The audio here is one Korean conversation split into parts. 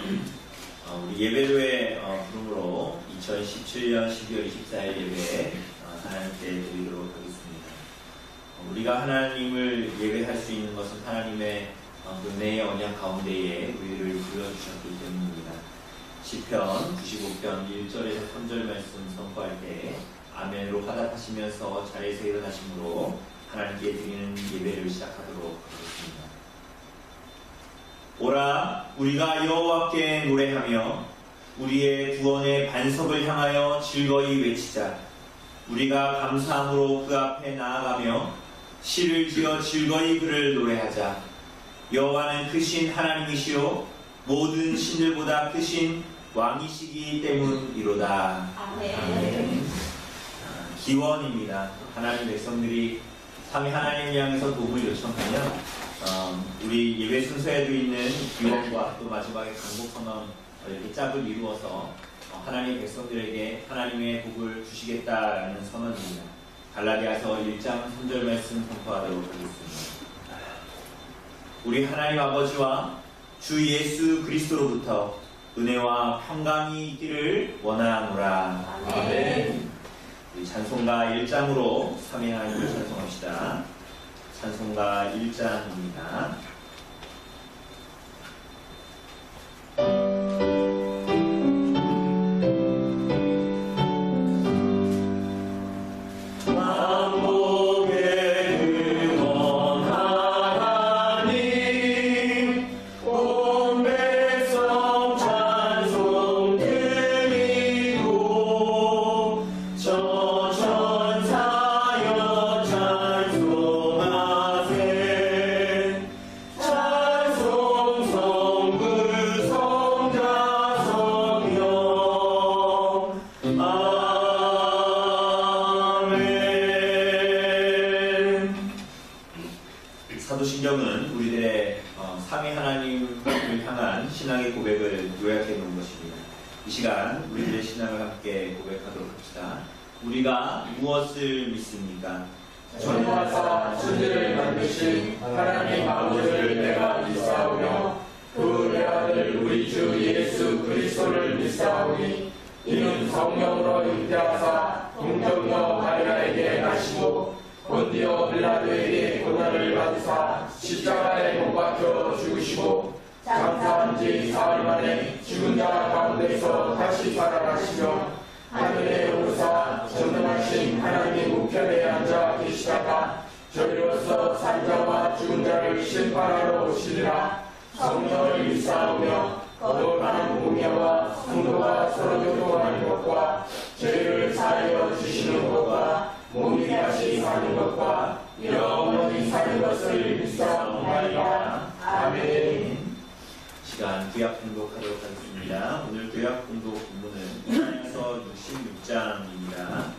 우리 예배로의 부름으로 2017년 12월 24일 예배 하나님께 드리도록 하겠습니다. 우리가 하나님을 예배할 수 있는 것은 하나님의 은혜의 언약 가운데에 우리를 불러주셨기 때문입니다. 시편 95편 1절에서 3절 말씀 선포할 때 아멘으로 화답하시면서 자리에서 일어나심으로 하나님께 드리는 예배를 시작하도록 하겠습니다. 오라 우리가 여호와께 노래하며 우리의 구원의 반석을 향하여 즐거이 외치자. 우리가 감사함으로 그 앞에 나아가며 시를 지어 즐거이 그를 노래하자. 여호와는 크신 하나님이시요 모든 신들보다 크신 왕이시기 때문이로다. 아멘. 기원입니다. 하나님 백성들이 삼위 하나님을 향해서 도움을 요청하면 우리 예배 순서에도 있는 기원과 또 마지막에 간곡 선언 이렇게 짝을 이루어서 하나님의 백성들에게 하나님의 복을 주시겠다라는 선언입니다. 갈라디아서 1장 3절 말씀 선포하도록 하겠습니다. 우리 하나님 아버지와 주 예수 그리스도로부터 은혜와 평강이 있기를 원하노라. 아멘. 우리 찬송가 1장으로 삼위 하나님을 찬송합시다. 찬송가 1장입니다. 사도신경은 우리들의 삼위 하나님을 향한 신앙의 고백을 요약해 놓은 것입니다. 이 시간 우리들의 신앙을 함께 고백하도록 합시다. 우리가 무엇을 믿습니까? 전능하사 천지를 만드신 하나님 아버지를 내가 믿사오며 그 내 아들 우리 주 예수 그리스도를 믿사오니 이는 성령으로 잉태하사 동정녀 마리아에게 나시고 본디오 빌라도에게 고난을 받으사 십자가에 못 박혀 죽으시고 장사한 지 사흘 만에 죽은 자 가운데서 다시 살아나시며 하늘에 오르사 전능하신 하나님 우편에 앉아 계시다가 저리로서 산자와 죽은 자를 심판하러 오시리라. 성령을 믿사오며 거룩한 공예와 성도가 서로 교통하는 것과 죄를 사하여 주시는 것과 몸이 다시 사는 것과 영원히 사는 것을 믿사옵나이다. 아멘. 시간 구약 공독하도록 하겠습니다. 오늘 구약 공독 본문은 이사야서 66장입니다.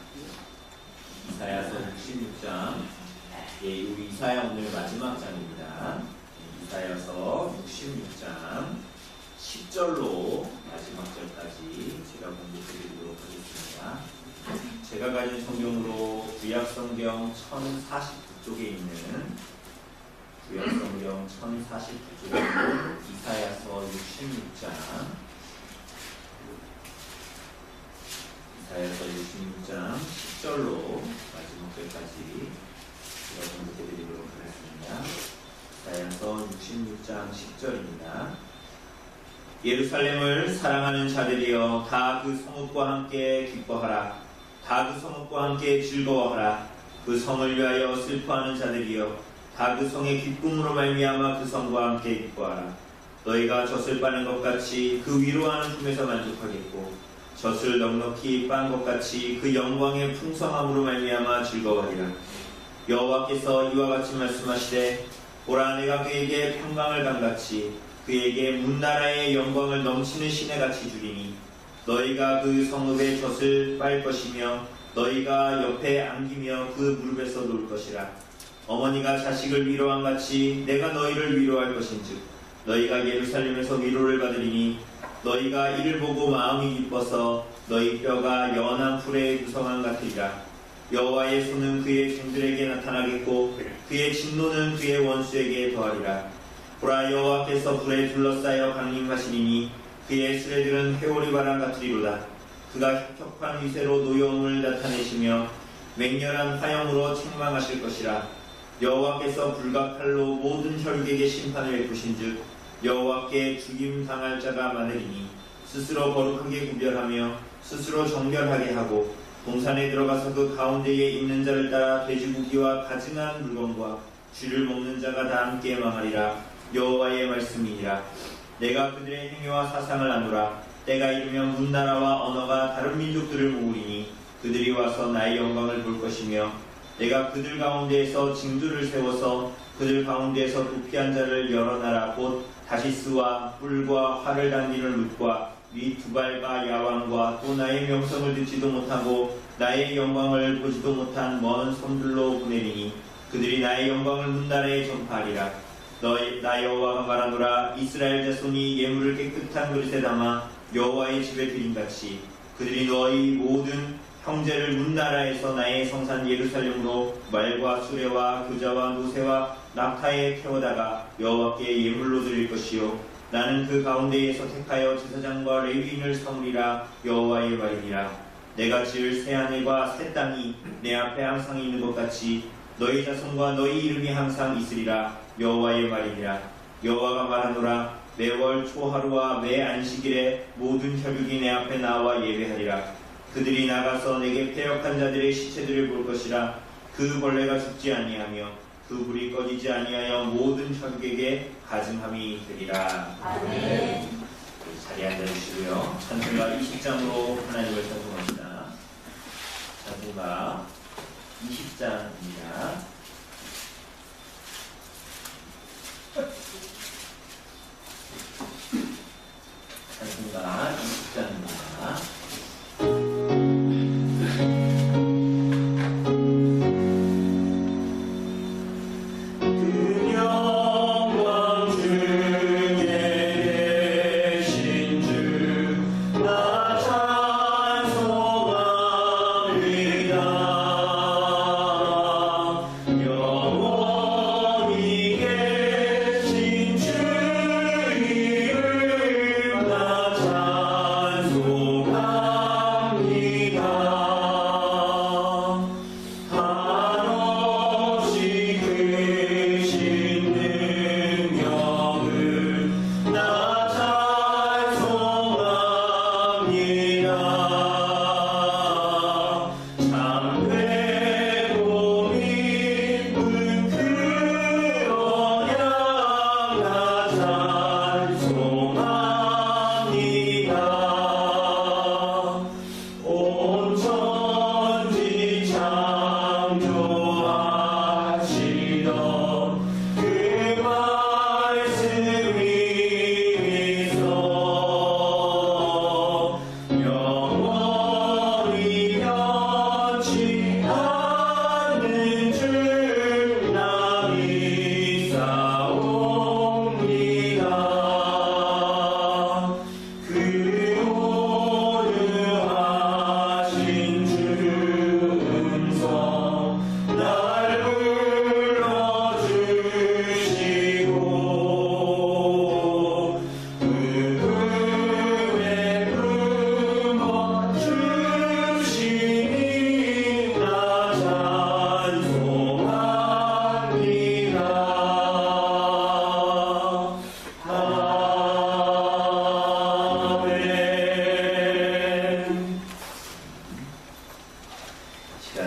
이사야서 66장. 우리 이사야 오늘 마지막 장입니다. 이사야서 66장 10절로 마지막 절까지 제가 공독해드리도록 하겠습니다. 제가 가진 성경으로 구약성경 1049쪽에 있는 구약성경 1049쪽에 있는 이사야서 66장 이사야서 66장 10절로 마지막 절까지 제가 공독해드리도록 하겠습니다. 이사야서 66장 10절입니다. 예루살렘을 사랑하는 자들이여 다 그 성읍과 함께 기뻐하라. 다 그 성읍과 함께 즐거워하라. 그 성을 위하여 슬퍼하는 자들이여 다 그 성의 기쁨으로 말미암아 그 성과 함께 기뻐하라. 너희가 젖을 빠는 것 같이 그 위로하는 품에서 만족하겠고 젖을 넉넉히 빤 것 같이 그 영광의 풍성함으로 말미암아 즐거워하리라. 여호와께서 이와 같이 말씀하시되 보라 내가 그에게 평강을 강같이 그에게 문나라의 영광을 넘치는 시내같이 주리니 너희가 그 성읍의 젖을 빨 것이며 너희가 옆에 안기며 그 무릎에서 놀 것이라. 어머니가 자식을 위로한 같이 내가 너희를 위로할 것인즉 너희가 예루살렘에서 위로를 받으리니 너희가 이를 보고 마음이 기뻐서 너희 뼈가 연한 풀의 유성함 같으리라. 여호와의 손은 그의 종들에게 나타나겠고 그의 진노는 그의 원수에게 더하리라. 보라 여호와께서 불에 둘러싸여 강림하시리니 그의 수레들은 회오리 바람 같으리로다. 그가 혁혁한 위세로 노여움을 나타내시며 맹렬한 화염으로 책망하실 것이라. 여호와께서 불과 칼로 모든 혈육에게 심판을 베푸신즉 여호와께 죽임 당할 자가 많으리니 스스로 거룩하게 구별하며 스스로 정결하게 하고 동산에 들어가서 그 가운데에 있는 자를 따라 돼지고기와 가증한 물건과 쥐를 먹는 자가 다 함께 망하리라. 여호와의 말씀이니라. 내가 그들의 행위와 사상을 아노라. 때가 이르면 문나라와 언어가 다른 민족들을 모으리니 그들이 와서 나의 영광을 볼 것이며 내가 그들 가운데에서 징조를 세워서 그들 가운데에서 도피한 자를 여러 나라 곧 다시스와 뿔과 활을 당기는 룻과 및 두발과 야왕과 또 나의 명성을 듣지도 못하고 나의 영광을 보지도 못한 먼 섬들로 보내리니 그들이 나의 영광을 문나라에 전파하리라. 나 여호와가 말하노라. 이스라엘 자손이 예물을 깨끗한 그릇에 담아 여호와의 집에 드림같이 그들이 너희 모든 형제를 문나라에서 나의 성산 예루살렘으로 말과 수레와 교자와 노새와 낙타에 태워다가 여호와께 예물로 드릴 것이요 나는 그 가운데에서 택하여 제사장과 레위인을 삼으리라. 여호와의 말이니라. 내가 지을 새 하늘과 새 땅이 내 앞에 항상 있는 것 같이 너희 자손과 너희 이름이 항상 있으리라. 여호와의 말이니라. 여호와가 말하노라. 매월 초하루와 매 안식일에 모든 혈육이 내 앞에 나와 예배하리라. 그들이 나가서 내게 패역한 자들의 시체들을 볼 것이라. 그 벌레가 죽지 아니하며 그 불이 꺼지지 아니하여 모든 혈육에게 가증함이 되리라. 아멘. 자리에 앉아주시고요. 찬송가 20장으로 하나님을 찬송합니다. 찬송가 20장입니다. 찬송가 20장입니다.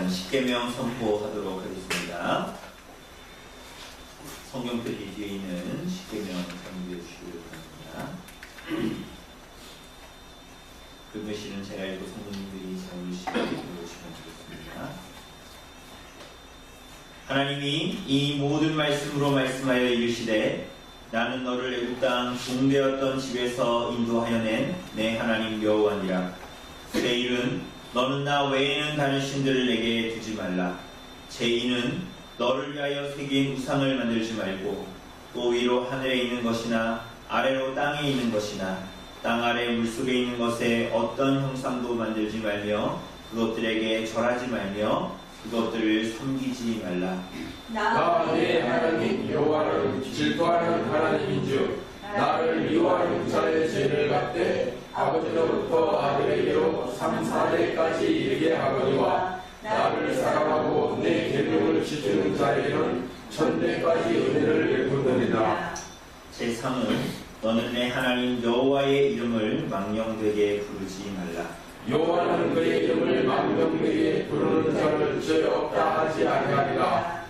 십계명 선포하도록 하겠습니다. 성경표지 뒤에 있는 십계명 참고해 주시기 바랍니다. 그 글씨는 제가 읽고 성도님들이 잘 읽으시면 되겠습니다. 하나님이 이 모든 말씀으로 말씀하여 이르시되 나는 너를 애굽 땅 종되었던 집에서 인도하여 낸 내 하나님 여호와니라. 내 일은 너는 나 외에는 다른 신들을 내게 두지 말라. 제 이는 너를 위하여 새긴 우상을 만들지 말고 또 위로 하늘에 있는 것이나 아래로 땅에 있는 것이나 땅 아래 물속에 있는 것에 어떤 형상도 만들지 말며 그것들에게 절하지 말며 그것들을 섬기지 말라. 나 내 하나님 여호와를 질투하는 하나님인즉 나를 미워하는 자의 죄를 갚되 아버지로부터 아들에게로 3, 4대까지 이르게 하거니와 나를 사랑하고 내 계명을 지키는 자에게는 천대까지 은혜를 베푸느니라. 제3은 너는 내 하나님 여호와의 이름을 망령되게 부르지 말라. 여호와는 그의 이름을 망령되게 부르는 자를 죄 없다 하지 아니하리라.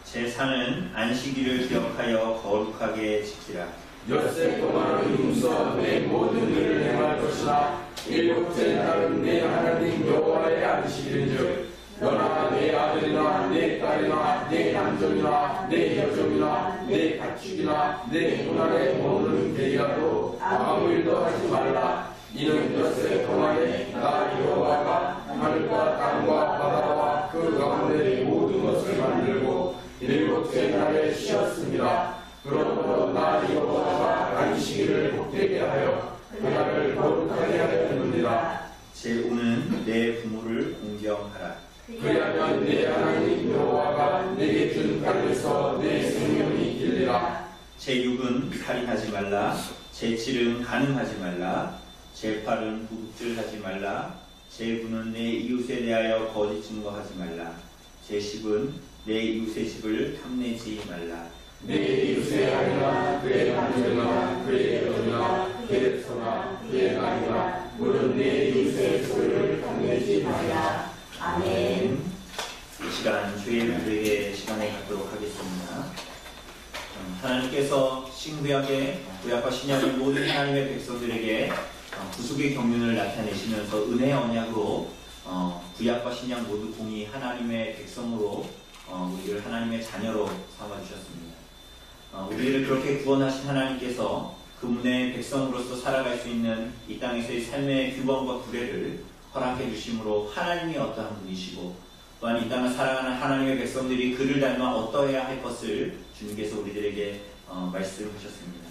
제4는 안식일을 기억하여 거룩하게 지키라. 엿새 동안을 힘써 내 모든 일을 행할 것이나 일곱째 날은 내 하나님 여호와의 안식일인즉 너나 내 아들이나 내 딸이나 내 남종이나 내 여종이나 내 가축이나 내 손안에 머무는 개이라도 아무 일도 하지 말라. 이는 엿새 동안에 나 여호와가 하늘과 땅과 바다와 그 가운데의 모든 것을 만들고 일곱째 날에 쉬었습니다. 그러므로 나 여호와가 안식일을 복되게 하여 그날을 거룩하게 하였느니라. 제5는 내 부모를 공경하라. 그리하면 내 하나님 여호와가 내게 준 땅에서 내 생명이 길리라. 제6은 살인하지 말라. 제7은 간음하지 말라. 제8은 도둑질하지 말라. 제9는 내 이웃에 대하여 거짓 증거하지 말라. 제10은 내 이웃의 집을 탐내지 말라. 내 이웃의 아내나 그의 남편이나 그의 여종이나 그의 소나 그의 아내나 물은 내 이웃의 소유를 탐내지 말라. 아멘. 이 시간 주의 우리에게 시간에 갖도록 하겠습니다. 하나님께서 신구약의 구약과 신약의 모든 하나님의 백성들에게 구속의 경륜을 나타내시면서 은혜의 언약으로 구약과 신약 모두 공히 하나님의 백성으로 우리를 하나님의 자녀로 삼아주셨습니다. 우리를 그렇게 구원하신 하나님께서 그분의 백성으로서 살아갈 수 있는 이 땅에서의 삶의 규범과 구례를 허락해 주심으로 하나님이 어떠한 분이시고 또한 이 땅을 살아가는 하나님의 백성들이 그를 닮아 어떠해야 할 것을 주님께서 우리들에게 말씀하셨습니다.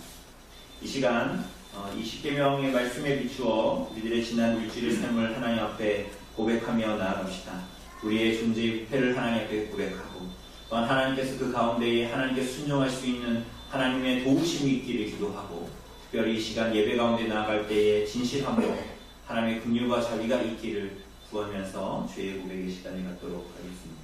이 시간 이 십계명의 말씀에 비추어 우리들의 지난 일주일의 삶을 하나님 앞에 고백하며 나아갑시다. 우리의 존재의 부패를 하나님 앞에 고백하고 또한 하나님께서 그 가운데에 하나님께 순종할 수 있는 하나님의 도우심이 있기를 기도하고 특별히 이 시간 예배 가운데 나아갈 때에 진실함으로 하나님의 긍휼과 자비가 있기를 구하면서 주의 고백의 시간을 갖도록 하겠습니다.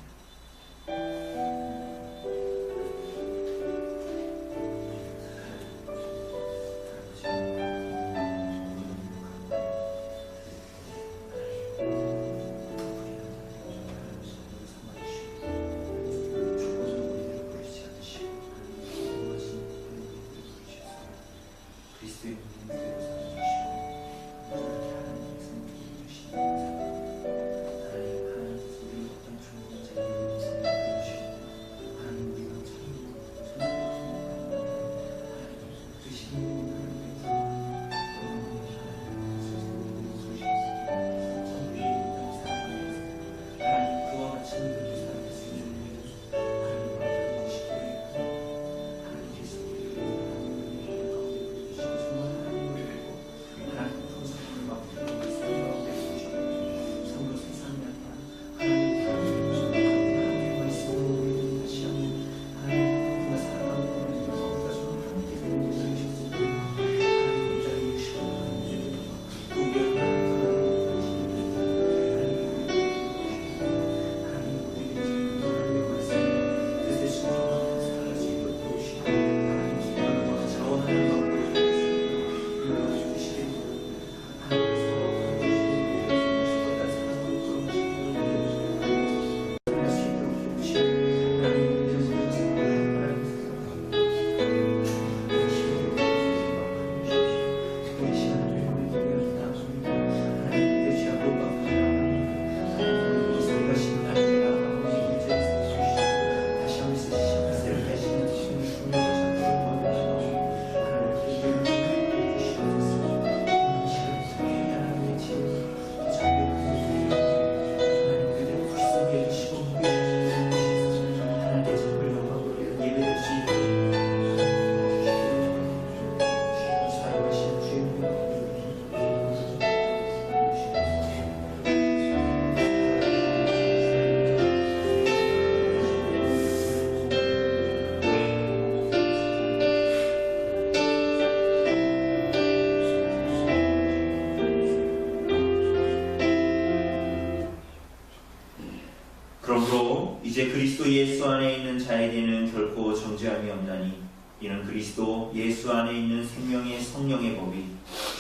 이제 그리스도 예수 안에 있는 자에게는 결코 정죄함이 없나니 이는 그리스도 예수 안에 있는 생명의 성령의 법이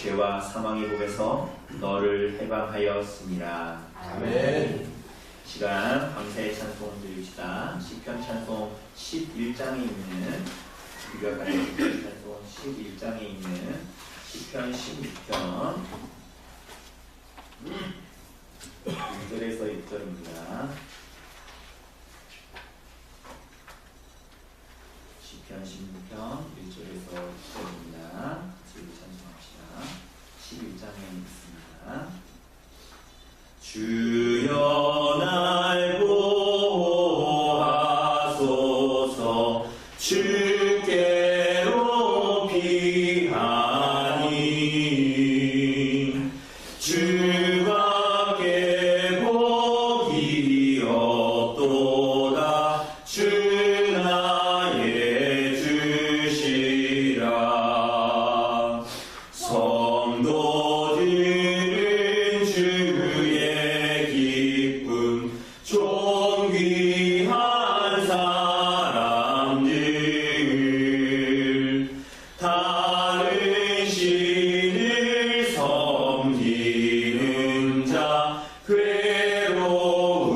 죄와 사망의 법에서 너를 해방하였습니다. 아멘. 시간 감사의 찬송 드립시다. 시편 찬송 11장에 있는 우리가 가진 시편 찬송 11장에 있는 시편 16편 1절에서 6절입니다. 시편 16편 1절에서 6절입니다. 같이 찬송합시다. 11장에 있습니다. 주여 날 보호하소서 주께로 피하니 주밖에 복이 없도다 주 나의 주시라 성도들은 주의 기쁨 존귀한 사람들 다른 신을 섬기는 자 괴로움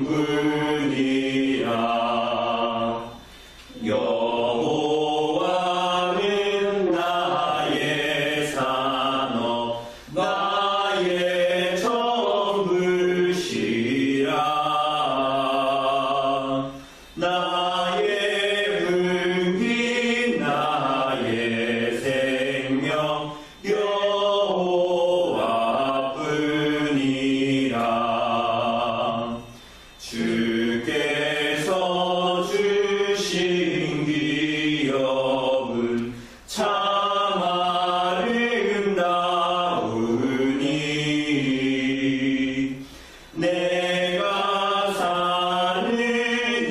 뿐이라 여호와는 나의 산업 나의 전부시라 나의 흥이 나의 생명 여호와뿐이라 주께서 주신 기업은 참 아름다우니 내가 사는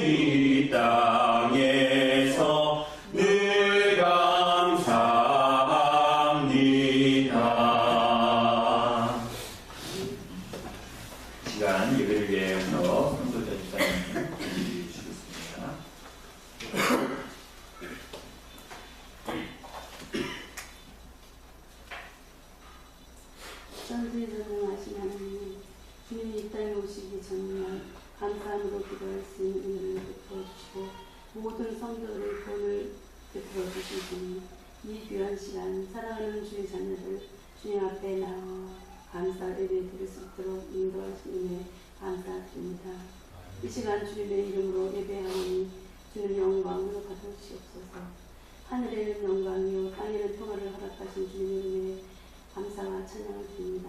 이 땅에서 늘 감사합니다. 시간 예배를 위해서 성도자 집사님 준비해 주시겠습니다. 전지에 전능하신 하나님, 주님이 이 땅에 오시기 전날 감사함으로 기도할 수 있는 은혜를 베풀어 주시고 모든 성도들의 돈을 베풀어 주신 주님, 이 귀한 시간 사랑하는 주의 자녀들 주님 앞에 나와 감사 예배 드릴 수 있도록 인도하신 은혜 감사드립니다. 이 시간 주님의 이름으로 예배하오니 주님 영광으로 받으시옵소서. 하늘에는 영광이요 땅에는 평화를 허락하신 주님의 은혜에 감사와 찬양을 드립니다.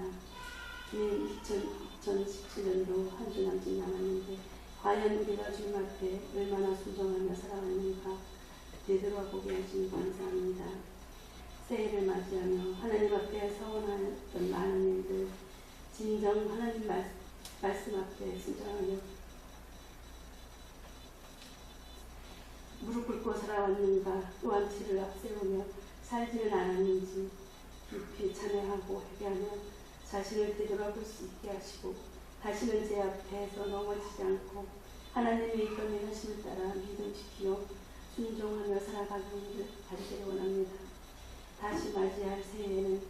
주님 2017년도 한 주 남짓 남았는데 과연 우리가 주님 앞에 얼마나 순종하며 살아왔는가 되돌아보게 하시니 감사합니다. 새해를 맞이하며 하나님 앞에 서원하였던 많은 일들 진정 하나님 말씀 앞에 순종하며 무릎 꿇고 살아왔는가 또한 치를 앞세우며 살지는 않았는지 깊이 찬양하고 회개하며 자신을 되돌아볼 수 있게 하시고 다시는 제 앞에서 넘어지지 않고 하나님의 이끌림 하심을 따라 믿음 지키며 순종하며 살아가기를 가르치기 원합니다. 다시 맞이할 새해에는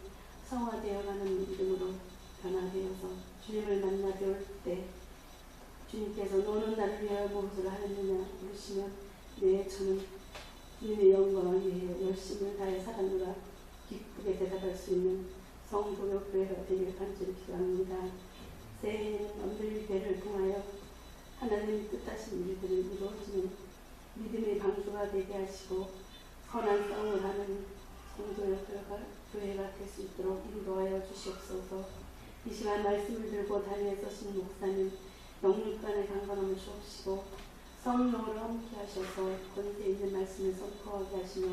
성화되어가는 믿음으로 변화되어서 주님을 만나 뵐 때 주님께서 너는 나를 위하여 무엇을 하였느냐 물으시면 네 저는 주님의 영광을 위해 열심을 다해 살았노라 기쁘게 대답할 수 있는 성도요 교회가 되길 간절히 기도합니다. 새해에는 언들의 배를 통하여 하나님의 뜻하신 일들을 이루어지는 믿음의 방주가 되게 하시고 선한 싸움을 하는 성도요 교회가 될 수 있도록 인도하여 주시옵소서. 이 시간 말씀을 들고 다리에 서신 목사님 영육간의 강건함을 주옵시고 성령으로 함께 하셔서 권세 있는 말씀을 선포하게 하시며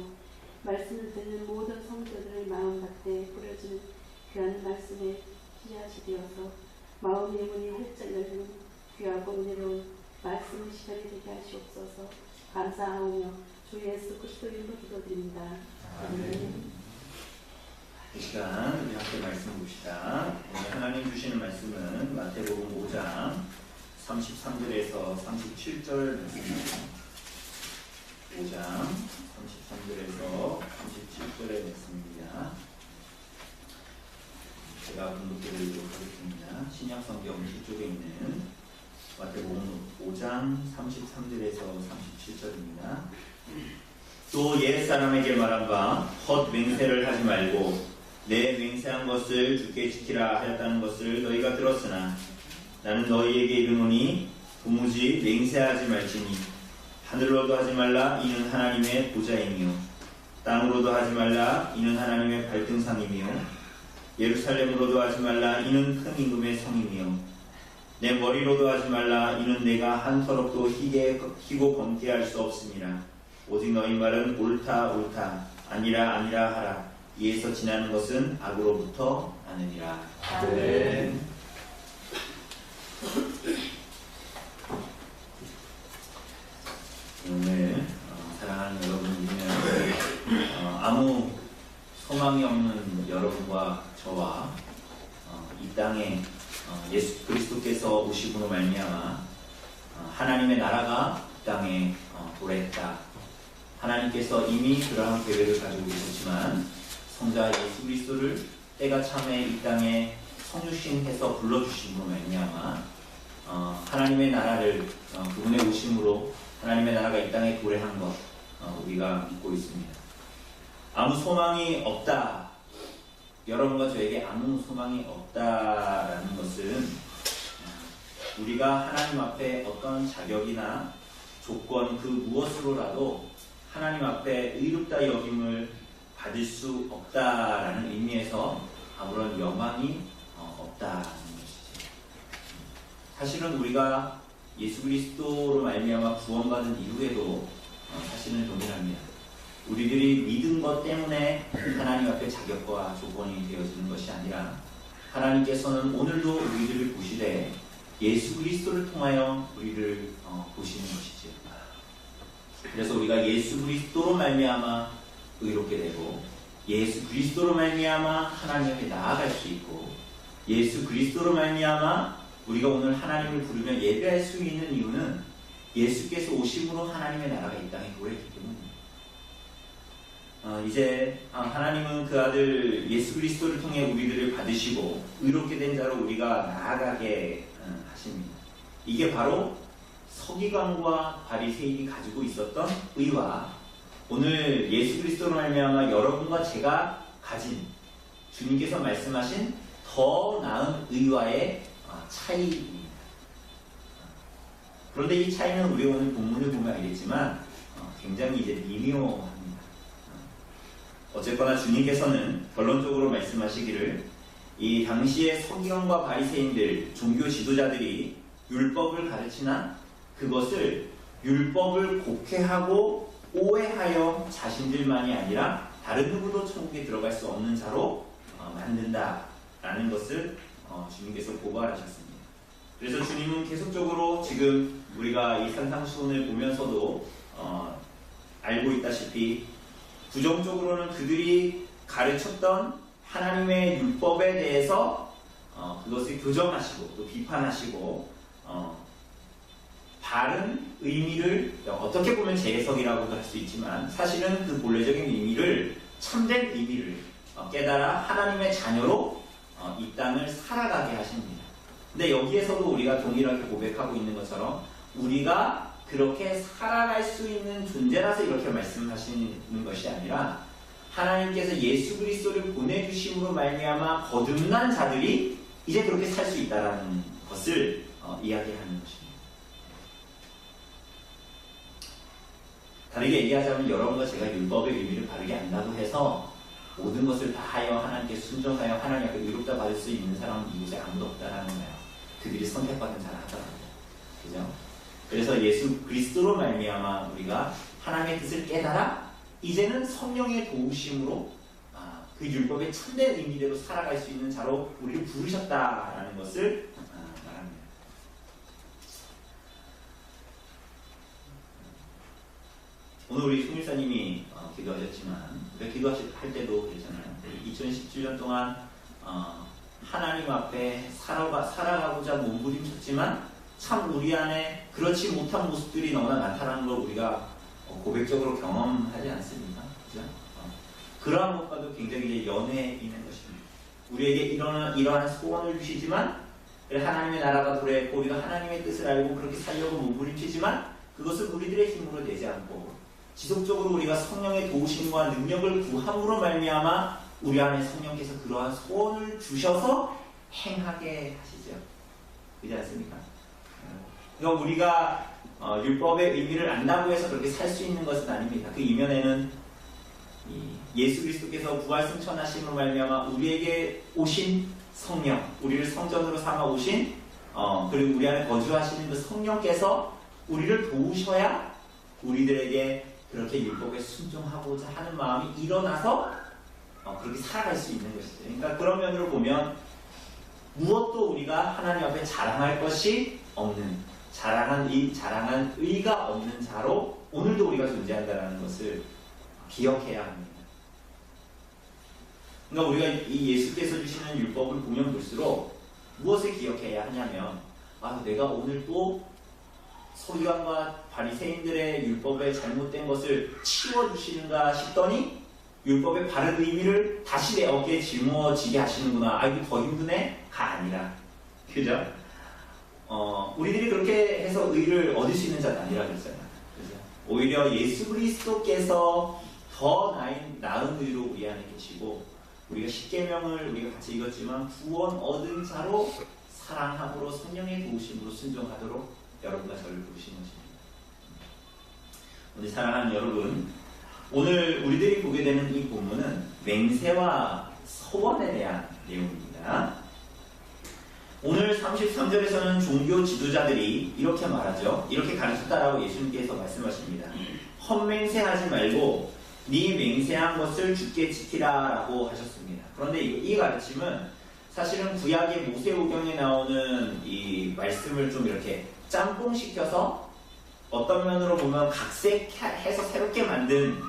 말씀을 듣는 모든 성도들의 마음 밭에 뿌려지는 귀한 말씀에 씨앗이 되어서 마음의 문이 활짝 열리는 귀하고 은혜로운 말씀의 시간이 되게 하시옵소서. 감사하오며 주 예수 그리스도 이름으로 기도드립니다. 아멘. 이 시간 우리 함께 말씀 봅시다. 오늘 하나님 주시는 말씀은 마태복음 5장 33절에서 37절 말씀입니다. 5장 33절에서 37절의 말씀입니다. 제가 공독해드리도록 하겠습니다. 신약성경 뒤쪽에 있는 마태복음 5장 33절에서 37절입니다. 또 옛사람에게 말한 바 헛 맹세를 하지 말고 내 맹세한 것을 주께 지키라 하였다는 것을 너희가 들었으나 나는 너희에게 이르노니 도무지 맹세하지 말지니 하늘로도 하지 말라 이는 하나님의 보좌이며 땅으로도 하지 말라 이는 하나님의 발등상이며 예루살렘으로도 하지 말라 이는 큰 임금의 성이며 내 머리로도 하지 말라 이는 내가 한 터럭도 희고 검게 할 수 없음이라. 오직 너희 말은 옳다 옳다 아니라 아니라 하라. 이에서 지나는 것은 악으로부터 나느니라. 아멘. 오늘 사랑하는 여러분, 우리는 아무 소망이 없는 여러분과 저와 이 땅에 예수 그리스도께서 오심으로 말미암아 하나님의 나라가 이 땅에 도래했다. 하나님께서 이미 그러한 계획을 가지고 계셨지만 성자 예수 그리스도를 때가 참에 이 땅에 성육신해서 불러주심으로 말미암아 하나님의 나라를 그분의 오심으로 하나님의 나라가 이 땅에 도래한 것 우리가 믿고 있습니다. 아무 소망이 없다. 여러분과 저에게 아무 소망이 없다라는 것은 우리가 하나님 앞에 어떤 자격이나 조건 그 무엇으로라도 하나님 앞에 의롭다 여김을 받을 수 없다라는 의미에서 아무런 영광이 없다는 것이죠. 사실은 우리가 예수 그리스도로 말미암아 구원받은 이후에도 사실은 동일합니다. 우리들이 믿은 것 때문에 하나님 앞에 자격과 조건이 되어지는 것이 아니라 하나님께서는 오늘도 우리들을 보시되 예수 그리스도를 통하여 우리를 보시는 것이죠. 그래서 우리가 예수 그리스도로 말미암아 의롭게 되고 예수 그리스도로 말미암아 하나님 앞에 나아갈 수 있고 예수 그리스도로 말미암아 우리가 오늘 하나님을 부르며 예배할 수 있는 이유는 예수께서 오심으로 하나님의 나라가 이 땅에 도래했기 때문입니다. 이제 하나님은 그 아들 예수 그리스도를 통해 우리들을 받으시고 의롭게 된 자로 우리가 나아가게 하십니다. 이게 바로 서기관과 바리새인이 가지고 있었던 의와 오늘 예수 그리스도로 말미암아 여러분과 제가 가진 주님께서 말씀하신 더 나은 의와의 차이입니다. 그런데 이 차이는 우리 오늘 본문을 보면 알겠지만 굉장히 이제 미묘합니다. 어쨌거나 주님께서는 결론적으로 말씀하시기를 이 당시의 서기관과 바리새인들 종교 지도자들이 율법을 가르치나 그것을 율법을 곡해하고 오해하여 자신들만이 아니라 다른 누구도 천국에 들어갈 수 없는 자로 만든다라는 것을 주님께서 고발하셨습니다. 그래서 주님은 계속적으로 지금 우리가 이 산상수훈을 보면서도 알고 있다시피 부정적으로는 그들이 가르쳤던 하나님의 율법에 대해서 그것을 교정하시고 또 비판하시고 다른 의미를 어떻게 보면 재해석이라고도 할 수 있지만 사실은 그 본래적인 의미를 참된 의미를 깨달아 하나님의 자녀로 이 땅을 살아가게 하십니다. 근데 여기에서도 우리가 동일하게 고백하고 있는 것처럼 우리가 그렇게 살아갈 수 있는 존재라서 이렇게 말씀하시는 것이 아니라 하나님께서 예수 그리스도를 보내주심으로 말미암아 거듭난 자들이 이제 그렇게 살 수 있다는 것을 이야기하는 것입니다. 다르게 얘기하자면 여러분과 제가 율법의 의미를 바르게 안다고 해서 모든 것을 다 하여 하나님께 순종하여 하나님 앞에 의롭다 받을 수 있는 사람은 이곳에 아무도 없다라는 거예요. 그들이 선택받은 자라 하더라고요. 그죠? 그래서 예수 그리스도로 말미암아 우리가 하나님의 뜻을 깨달아 이제는 성령의 도우심으로 그 율법의 참된 의미대로 살아갈 수 있는 자로 우리를 부르셨다라는 것을 말합니다. 오늘 우리 송일사님이 기도하셨지만 우리가 기도할 때도 그랬잖아요. 2017년 동안 하나님 앞에 살아가고자 몸부림쳤지만 참 우리 안에 그렇지 못한 모습들이 너무나 나타나는 걸 우리가 고백적으로 경험하지 않습니까? 그죠? 그러한 것과도 굉장히 이제 연해 있는 것입니다. 우리에게 이러한 소원을 주시지만 하나님의 나라가 도래했고 우리가 하나님의 뜻을 알고 그렇게 살려고 몸부림치지만 그것을 우리들의 힘으로 내지 않고 지속적으로 우리가 성령의 도우심과 능력을 구함으로 말미암아 우리 안에 성령께서 그러한 소원을 주셔서 행하게 하시죠. 그렇지 않습니까? 그러니까 우리가 율법의 의미를 안다고 해서 그렇게 살 수 있는 것은 아닙니다. 그 이면에는 예수 그리스도께서 부활 승천하심으로 말미암아 우리에게 오신 성령, 우리를 성전으로 삼아 오신 그리고 우리 안에 거주하시는 그 성령께서 우리를 도우셔야 우리들에게 그렇게 율법에 순종하고자 하는 마음이 일어나서 그렇게 살아갈 수 있는 것이죠. 그러니까 그런 면으로 보면 무엇도 우리가 하나님 앞에 자랑할 것이 없는 자랑한 의가 없는 자로 오늘도 우리가 존재한다는 것을 기억해야 합니다. 그러니까 우리가 이 예수께서 주시는 율법을 보면 볼수록 무엇을 기억해야 하냐면 내가 오늘 또 서기관과 바리새인들의 율법의 잘못된 것을 치워주시는가 싶더니 율법의 바른 의미를 다시 내 어깨에 짊어지게 하시는구나. 이거 더 힘드네?가 아니라 그죠? 우리들이 그렇게 해서 의를 얻을 수 있는 자는 아니라 그랬잖아요. 그죠? 오히려 예수 그리스도께서 더 나은 의로 우리 안에 계시고 우리가 십계명을 우리가 같이 읽었지만 구원 얻은 자로 사랑함으로 성령의 도우심으로 순종하도록 여러분과 저를 부르신 것입니다. 우리 사랑하는 여러분, 오늘 우리들이 보게 되는 이 본문은 맹세와 서원에 대한 내용입니다. 오늘 33절에서는 종교 지도자들이 이렇게 말하죠. 이렇게 가르쳤다라고 예수님께서 말씀하십니다. 헛맹세하지 말고 네 맹세한 것을 주께 지키라 라고 하셨습니다. 그런데 이 가르침은 사실은 구약의 모세오경에 나오는 이 말씀을 좀 이렇게 짬뽕시켜서 어떤 면으로 보면 각색해서 새롭게 만든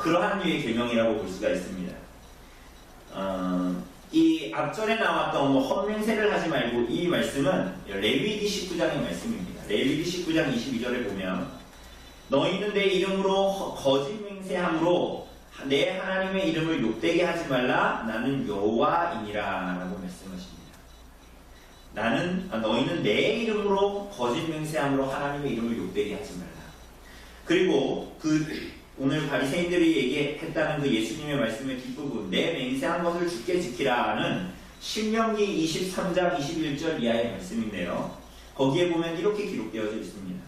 그러한 류의 계명이라고 볼 수가 있습니다. 이 앞전에 나왔던 헛맹세를 하지 말고 이 말씀은 레위기 19장의 말씀입니다. 레위기 19장 22절에 보면 너희는 내 이름으로 거짓 맹세함으로 내 하나님의 이름을 욕되게 하지 말라. 나는 여호와이니라 라고 말씀하십니다. 너희는 내 이름으로 거짓 맹세함으로 하나님의 이름을 욕되게 하지 말라. 그리고 오늘 바리새인들이 얘기했다는 그 예수님의 말씀의 뒷부분 내 맹세한 것을 주께 지키라는 신명기 23장 21절 이하의 말씀인데요. 거기에 보면 이렇게 기록되어져 있습니다.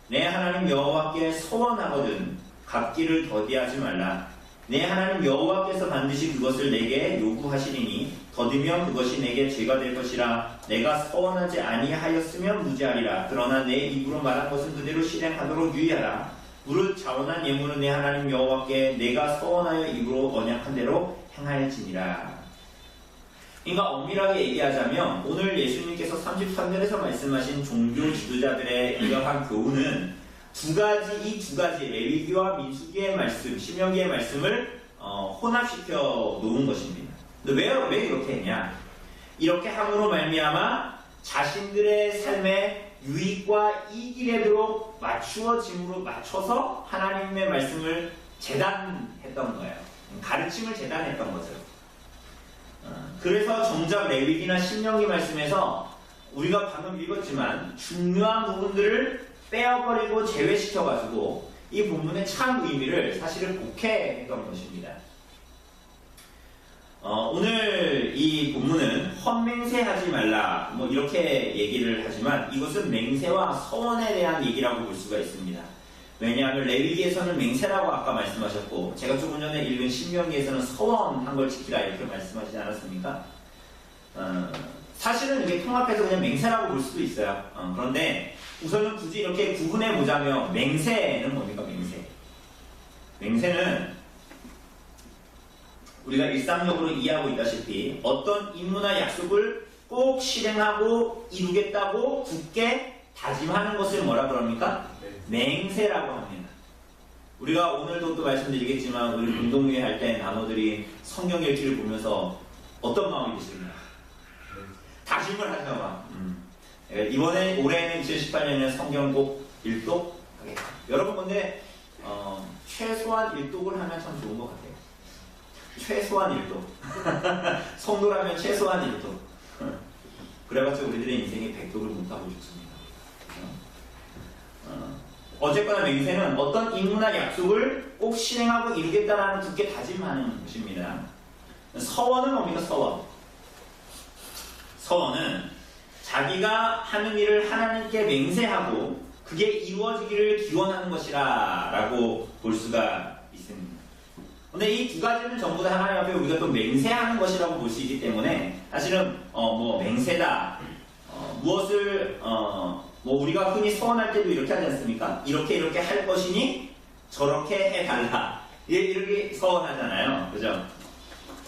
내 하나님 여호와께 소원하거든 갚기를 더디하지 말라. 내 하나님 여호와께서 반드시 그것을 내게 요구하시리니 더디면 그것이 내게 죄가 될 것이라. 내가 서원하지 아니하였으면 무죄하리라. 그러나 내 입으로 말한 것은 그대로 실행하도록 유의하라. 무릇 자원한 예물은 내 하나님 여호와께 내가 서원하여 입으로 언약한 대로 행할지니라. 그러니까 엄밀하게 얘기하자면 오늘 예수님께서 33절에서 말씀하신 종교 지도자들의 이러한 교훈은 이 두 가지 레위기와 민수기의 말씀, 신명기의 말씀을 혼합시켜 놓은 것입니다. 근데 왜 이렇게 했냐? 이렇게 함으로 말미암아 자신들의 삶에 유익과 이익이 되도록 맞춰서 하나님의 말씀을 재단했던 거예요. 가르침을 재단했던 거죠. 그래서 정작 레위기나 신명기 말씀에서 우리가 방금 읽었지만 중요한 부분들을 빼어버리고 제외시켜가지고 이 본문의 참 의미를 사실은 곡해했던 것입니다. 오늘 이 본문은 헛맹세하지 말라 이렇게 얘기를 하지만 이것은 맹세와 서원에 대한 얘기라고 볼 수가 있습니다. 왜냐하면 레위기에서는 맹세라고 아까 말씀하셨고 제가 조금 전에 읽은 신명기에서는 서원한 걸 지키라 이렇게 말씀하시지 않았습니까? 사실은 이게 통합해서 그냥 맹세라고 볼 수도 있어요. 그런데 우선은 굳이 이렇게 구분해 보자면 맹세는 뭡니까? 맹세는 우리가 일상적으로 이해하고 있다시피 어떤 임무나 약속을 꼭 실행하고 이루겠다고 굳게 다짐하는 것을 뭐라 그럽니까? 맹세라고 합니다. 우리가 오늘도 또 말씀드리겠지만 우리 공동회의 할 때 나눠드린 성경 읽기를 보면서 어떤 마음이 드십니까? 다짐을 하죠. 이번에 올해는 2018년에는 성경 꼭 일독하겠다. 여러분 근데 최소한 일독을 하면 참 좋은 것 같아요. 최소한 일독. 성도라면 최소한 일독. 그래봤자 우리들의 인생에 100독을 못하고 죽습니다. 어쨌거나 맹세는 어떤 임무나 약속을 꼭 실행하고 이루겠다라는 굳게 다짐하는 것입니다. 서원은 뭡니까? 서원은 자기가 하는 일을 하나님께 맹세하고 그게 이루어지기를 기원하는 것이라 라고 볼 수가 있습니다. 근데 이 두 가지는 전부 다 하나님 앞에 우리가 또 맹세하는 것이라고 볼 수 있기 때문에 사실은 맹세다 무엇을 우리가 흔히 서원할 때도 이렇게 하지 않습니까? 이렇게 할 것이니 저렇게 해달라 이렇게 서원하잖아요. 그죠?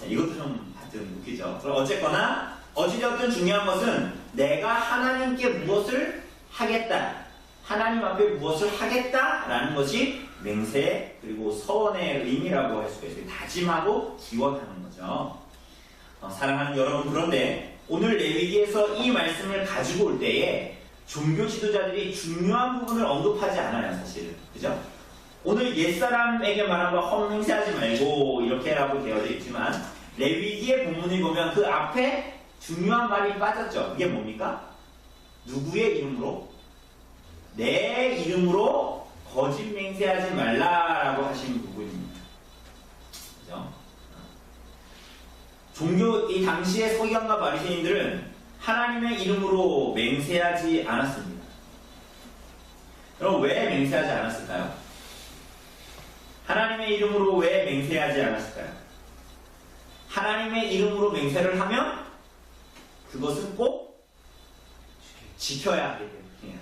이것도 좀 하여튼 웃기죠. 그럼 어쨌거나 어찌되었든 중요한 것은 내가 하나님께 무엇을 하겠다, 하나님 앞에 무엇을 하겠다라는 것이 맹세 그리고 서원의 의미라고 할 수가 있어요. 다짐하고 기원하는 거죠. 사랑하는 여러분, 그런데 오늘 레위기에서 이 말씀을 가지고 올 때에 종교 지도자들이 중요한 부분을 언급하지 않아요, 사실은. 그죠? 오늘 옛사람에게 말한 거 헛맹세하지 말고 이렇게라고 되어져 있지만 레위기의 본문을 보면 그 앞에 중요한 말이 빠졌죠. 그게 뭡니까? 누구의 이름으로? 내 이름으로 거짓 맹세하지 말라라고 하신 부분입니다. 그죠? 이 당시의 서기관과 바리새인들은 하나님의 이름으로 맹세하지 않았습니다. 그럼 왜 맹세하지 않았을까요? 하나님의 이름으로 왜 맹세하지 않았을까요? 하나님의 이름으로 맹세를 하면 그것은 꼭 지켜야 하기 때문이에요.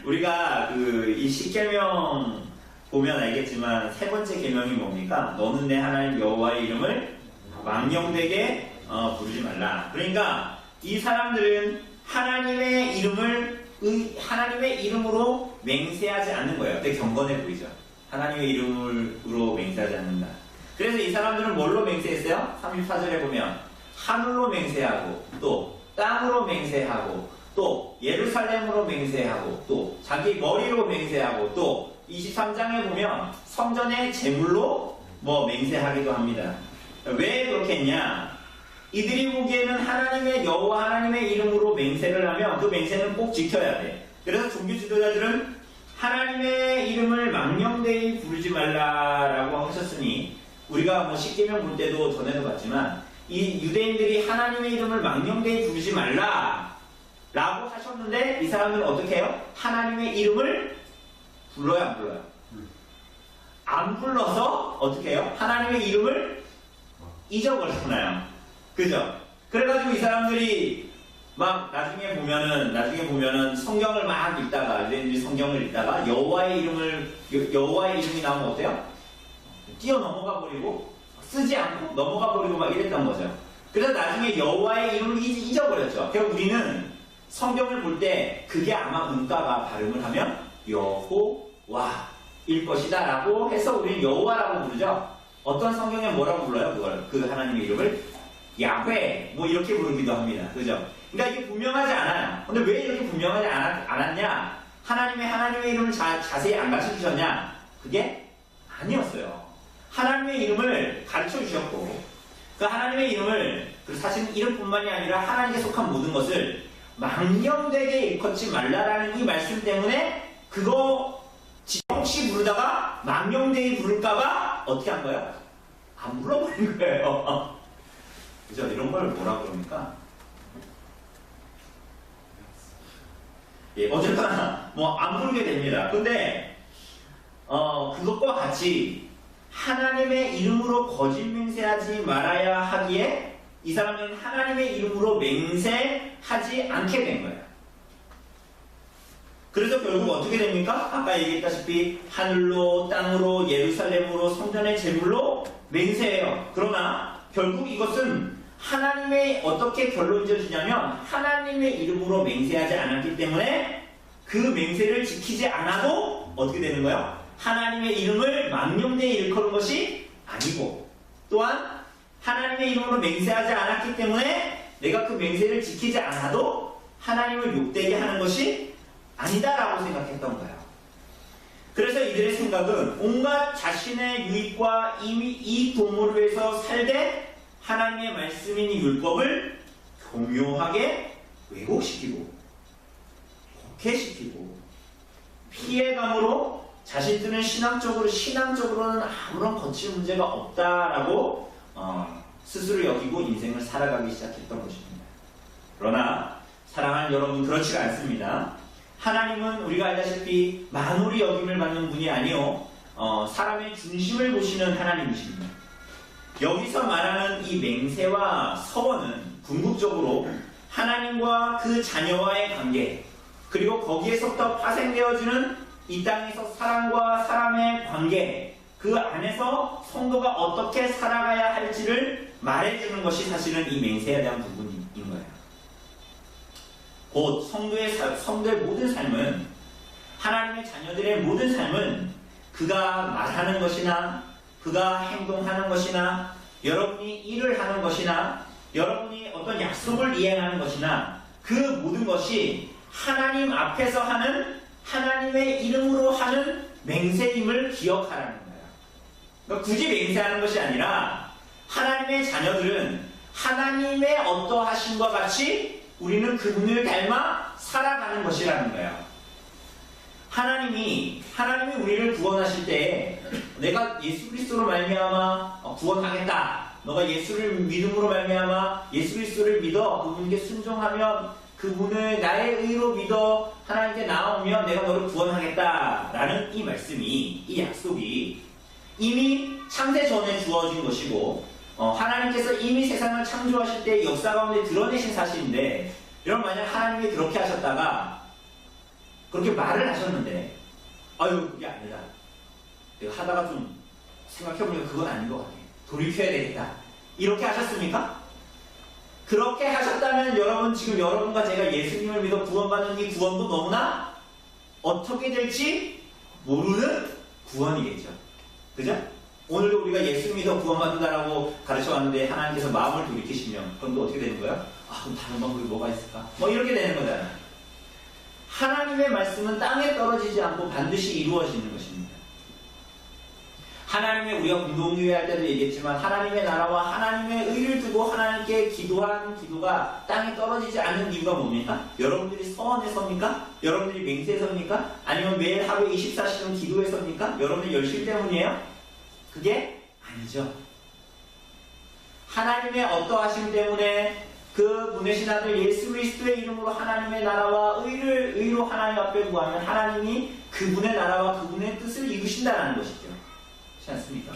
우리가 이 십계명 보면 알겠지만 세 번째 계명이 뭡니까? 너는 내 하나님 여호와의 이름을 망령되게 부르지 말라. 그러니까 이 사람들은 하나님의 이름으로 맹세하지 않는 거예요. 되게 경건해 보이죠? 하나님의 이름으로 맹세하지 않는다. 그래서 이 사람들은 뭘로 맹세했어요? 34절에 보면 하늘로 맹세하고 또 땅으로 맹세하고 또 예루살렘으로 맹세하고 또 자기 머리로 맹세하고 또 23장에 보면 성전의 제물로 맹세하기도 합니다. 왜 그렇게 했냐? 이들이 보기에는 하나님의 여호와 하나님의 이름으로 맹세를 하면 그 맹세는 꼭 지켜야 돼. 그래서 종교 지도자들은 하나님의 이름을 망령되이 부르지 말라라고 하셨으니 우리가 십계명 볼 때도 전에도 봤지만 이 유대인들이 하나님의 이름을 망령되이 부르지 말라 라고 하셨는데 이 사람들은 어떻게 해요? 하나님의 이름을 불러요, 안 불러요? 안 불러서 어떻게 해요? 하나님의 이름을 잊어버렸잖아요. 그죠? 그래가지고 이 사람들이 막 나중에 보면은 성경을 막 읽다가 유대인들이 성경을 읽다가 여호와의 이름이 나오면 어때요? 뛰어넘어가 버리고 쓰지 않고 넘어가 버리고 막 이랬던 거죠. 그래서 나중에 여호와의 이름을 잊어버렸죠. 그래서 우리는 성경을 볼 때 그게 아마 문자가 발음을 하면 여호와일 것이다 라고 해서 우리는 여호와라고 부르죠. 어떤 성경에 뭐라고 불러요? 그 하나님의 이름을 야훼 이렇게 부르기도 합니다. 그죠? 그러니까 이게 분명하지 않아요. 근데 왜 이렇게 분명하지 않았냐? 하나님의 이름을 자세히 안 가르쳐 주셨냐? 그게 아니었어요. 하나님의 이름을 가르쳐 주셨고 그 하나님의 이름을 사실은 이름뿐만이 아니라 하나님께 속한 모든 것을 망령되게 일컫지 말라라는 이 말씀 때문에 그거 혹시 부르다가 망령되게 부를까봐 어떻게 한 거예요? 안 불러버린 거예요. 그죠? 이런 걸 뭐라 그럽니까? 어쨌거나 안 부르게 됩니다. 근데 그것과 같이 하나님의 이름으로 거짓 맹세하지 말아야 하기에 이 사람은 하나님의 이름으로 맹세하지 않게 된 거예요. 그래서 결국 어떻게 됩니까? 아까 얘기했다시피 하늘로 땅으로 예루살렘으로 성전의 제물로 맹세해요. 그러나 결국 이것은 어떻게 결론 지어지냐면 하나님의 이름으로 맹세하지 않았기 때문에 그 맹세를 지키지 않아도 어떻게 되는 거예요? 하나님의 이름을 망령되이 일컫는 것이 아니고 또한 하나님의 이름으로 맹세하지 않았기 때문에 내가 그 맹세를 지키지 않아도 하나님을 욕되게 하는 것이 아니다라고 생각했던 거예요. 그래서 이들의 생각은 온갖 자신의 유익과 이익 도모를 위해서 살되 하나님의 말씀인 이 율법을 교묘하게 왜곡시키고 곡해시키고 피해감으로 자신들은 신앙적으로는 아무런 거칠 문제가 없다라고 스스로 여기고 인생을 살아가기 시작했던 것입니다. 그러나 사랑하는 여러분, 그렇지가 않습니다. 하나님은 우리가 알다시피 만홀히 여김을 받는 분이 아니요 사람의 중심을 보시는 하나님이십니다. 여기서 말하는 이 맹세와 서원은 궁극적으로 하나님과 그 자녀와의 관계, 그리고 거기에서부터 파생되어지는 이 땅에서 사람과 사람의 관계, 그 안에서 성도가 어떻게 살아가야 할지를 말해주는 것이 사실은 이 맹세에 대한 부분인 거예요. 곧 성도의 모든 삶은, 하나님의 자녀들의 모든 삶은 그가 말하는 것이나 그가 행동하는 것이나 여러분이 일을 하는 것이나 여러분이 어떤 약속을 이행하는 것이나 그 모든 것이 하나님 앞에서 하는, 하나님의 이름으로 하는 맹세임을 기억하라는 거예요. 그러니까 굳이 맹세하는 것이 아니라 하나님의 자녀들은 하나님의 어떠하심과 같이 우리는 그분을 닮아 살아가는 것이라는 거예요. 하나님이 우리를 구원하실 때 내가 예수 그리스도로 말미암아 구원하겠다, 너가 예수를 믿음으로 말미암아 예수 그리스도를 믿어 그분께 순종하면 그분을 나의 의로 믿어 하나님께 나오면 내가 너를 구원하겠다라는 이 말씀이, 이 약속이 이미 창세 전에 주어진 것이고 하나님께서 이미 세상을 창조하실 때 역사 가운데 드러내신 사실인데, 여러분 만약 하나님이 그렇게 하셨다가 그렇게 말을 하셨는데 아유 그게 아니다, 내가 하다가 좀 생각해보니까 그건 아닌 것 같아, 돌이켜야 되겠다, 이렇게 하셨습니까? 그렇게 하셨다면 여러분, 지금 여러분과 제가 예수님을 믿어 구원받는 이 구원도 너무나 어떻게 될지 모르는 구원이겠죠. 그죠? 오늘도 우리가 예수 믿어 구원받는다라고 가르쳐왔는데 하나님께서 마음을 돌이키시면 그럼 또 어떻게 되는 거야? 그럼 다른 방법이 뭐가 있을까? 이렇게 되는 거잖아요. 하나님의 말씀은 땅에 떨어지지 않고 반드시 이루어지는 것입니다. 하나님의, 우리가 공동유회할 때도 얘기했지만 하나님의 나라와 하나님의 의를 두고 하나님께 기도한 기도가 땅에 떨어지지 않는 이유가 뭡니까? 여러분들이 서원에 섭니까? 여러분들이 맹세에 섭니까? 아니면 매일 하루 24시간 기도에 섭니까? 여러분들 열심 때문이에요? 그게 아니죠. 하나님의 어떠하심 때문에 그 보내신 아들 예수 그리스도의 이름으로 하나님의 나라와 의로 하나님 앞에 구하면 하나님이 그분의 나라와 그분의 뜻을 이루신다는 것이죠. 그렇지 않습니까?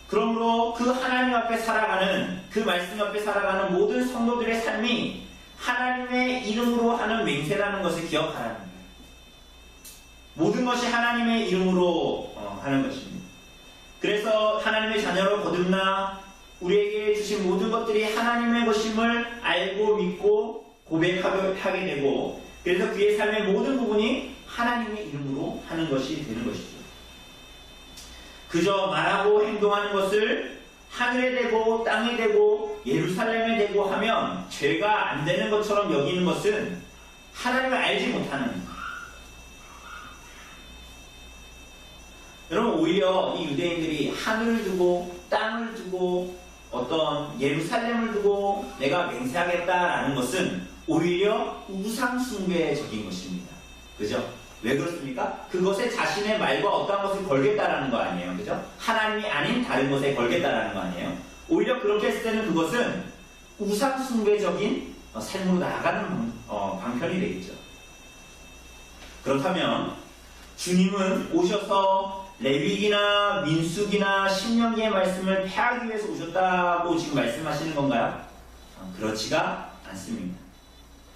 그러므로 그 하나님 앞에 살아가는, 그 말씀 앞에 살아가는 모든 성도들의 삶이 하나님의 이름으로 하는 맹세라는 것을 기억하라는 거예요. 모든 것이 하나님의 이름으로 하는 것입니다. 그래서 하나님의 자녀로 거듭나 우리에게 주신 모든 것들이 하나님의 것임을 알고 믿고 고백하게 되고, 그래서 그의 삶의 모든 부분이 하나님의 이름으로 하는 것이 되는 것이죠. 그저 말하고 행동하는 것을 하늘에 대고 땅에 대고 예루살렘에 대고 하면 죄가 안 되는 것처럼 여기는 것은 하나님을 알지 못하는, 여러분 오히려 이 유대인들이 하늘을 두고 땅을 두고 어떤 예루살렘을 두고 내가 맹세하겠다라는 것은 오히려 우상숭배적인 것입니다. 그죠? 왜 그렇습니까? 그것에 자신의 말과 어떠한 것을 걸겠다라는 거 아니에요. 그죠? 하나님이 아닌 다른 것에 걸겠다라는 거 아니에요. 오히려 그렇게 했을 때는 그것은 우상숭배적인 삶으로 나아가는 방편이 되겠죠. 그렇다면 주님은 오셔서 레위기나 민수기나 신명기의 말씀을 폐하기 위해서 오셨다고 지금 말씀하시는 건가요? 그렇지가 않습니다.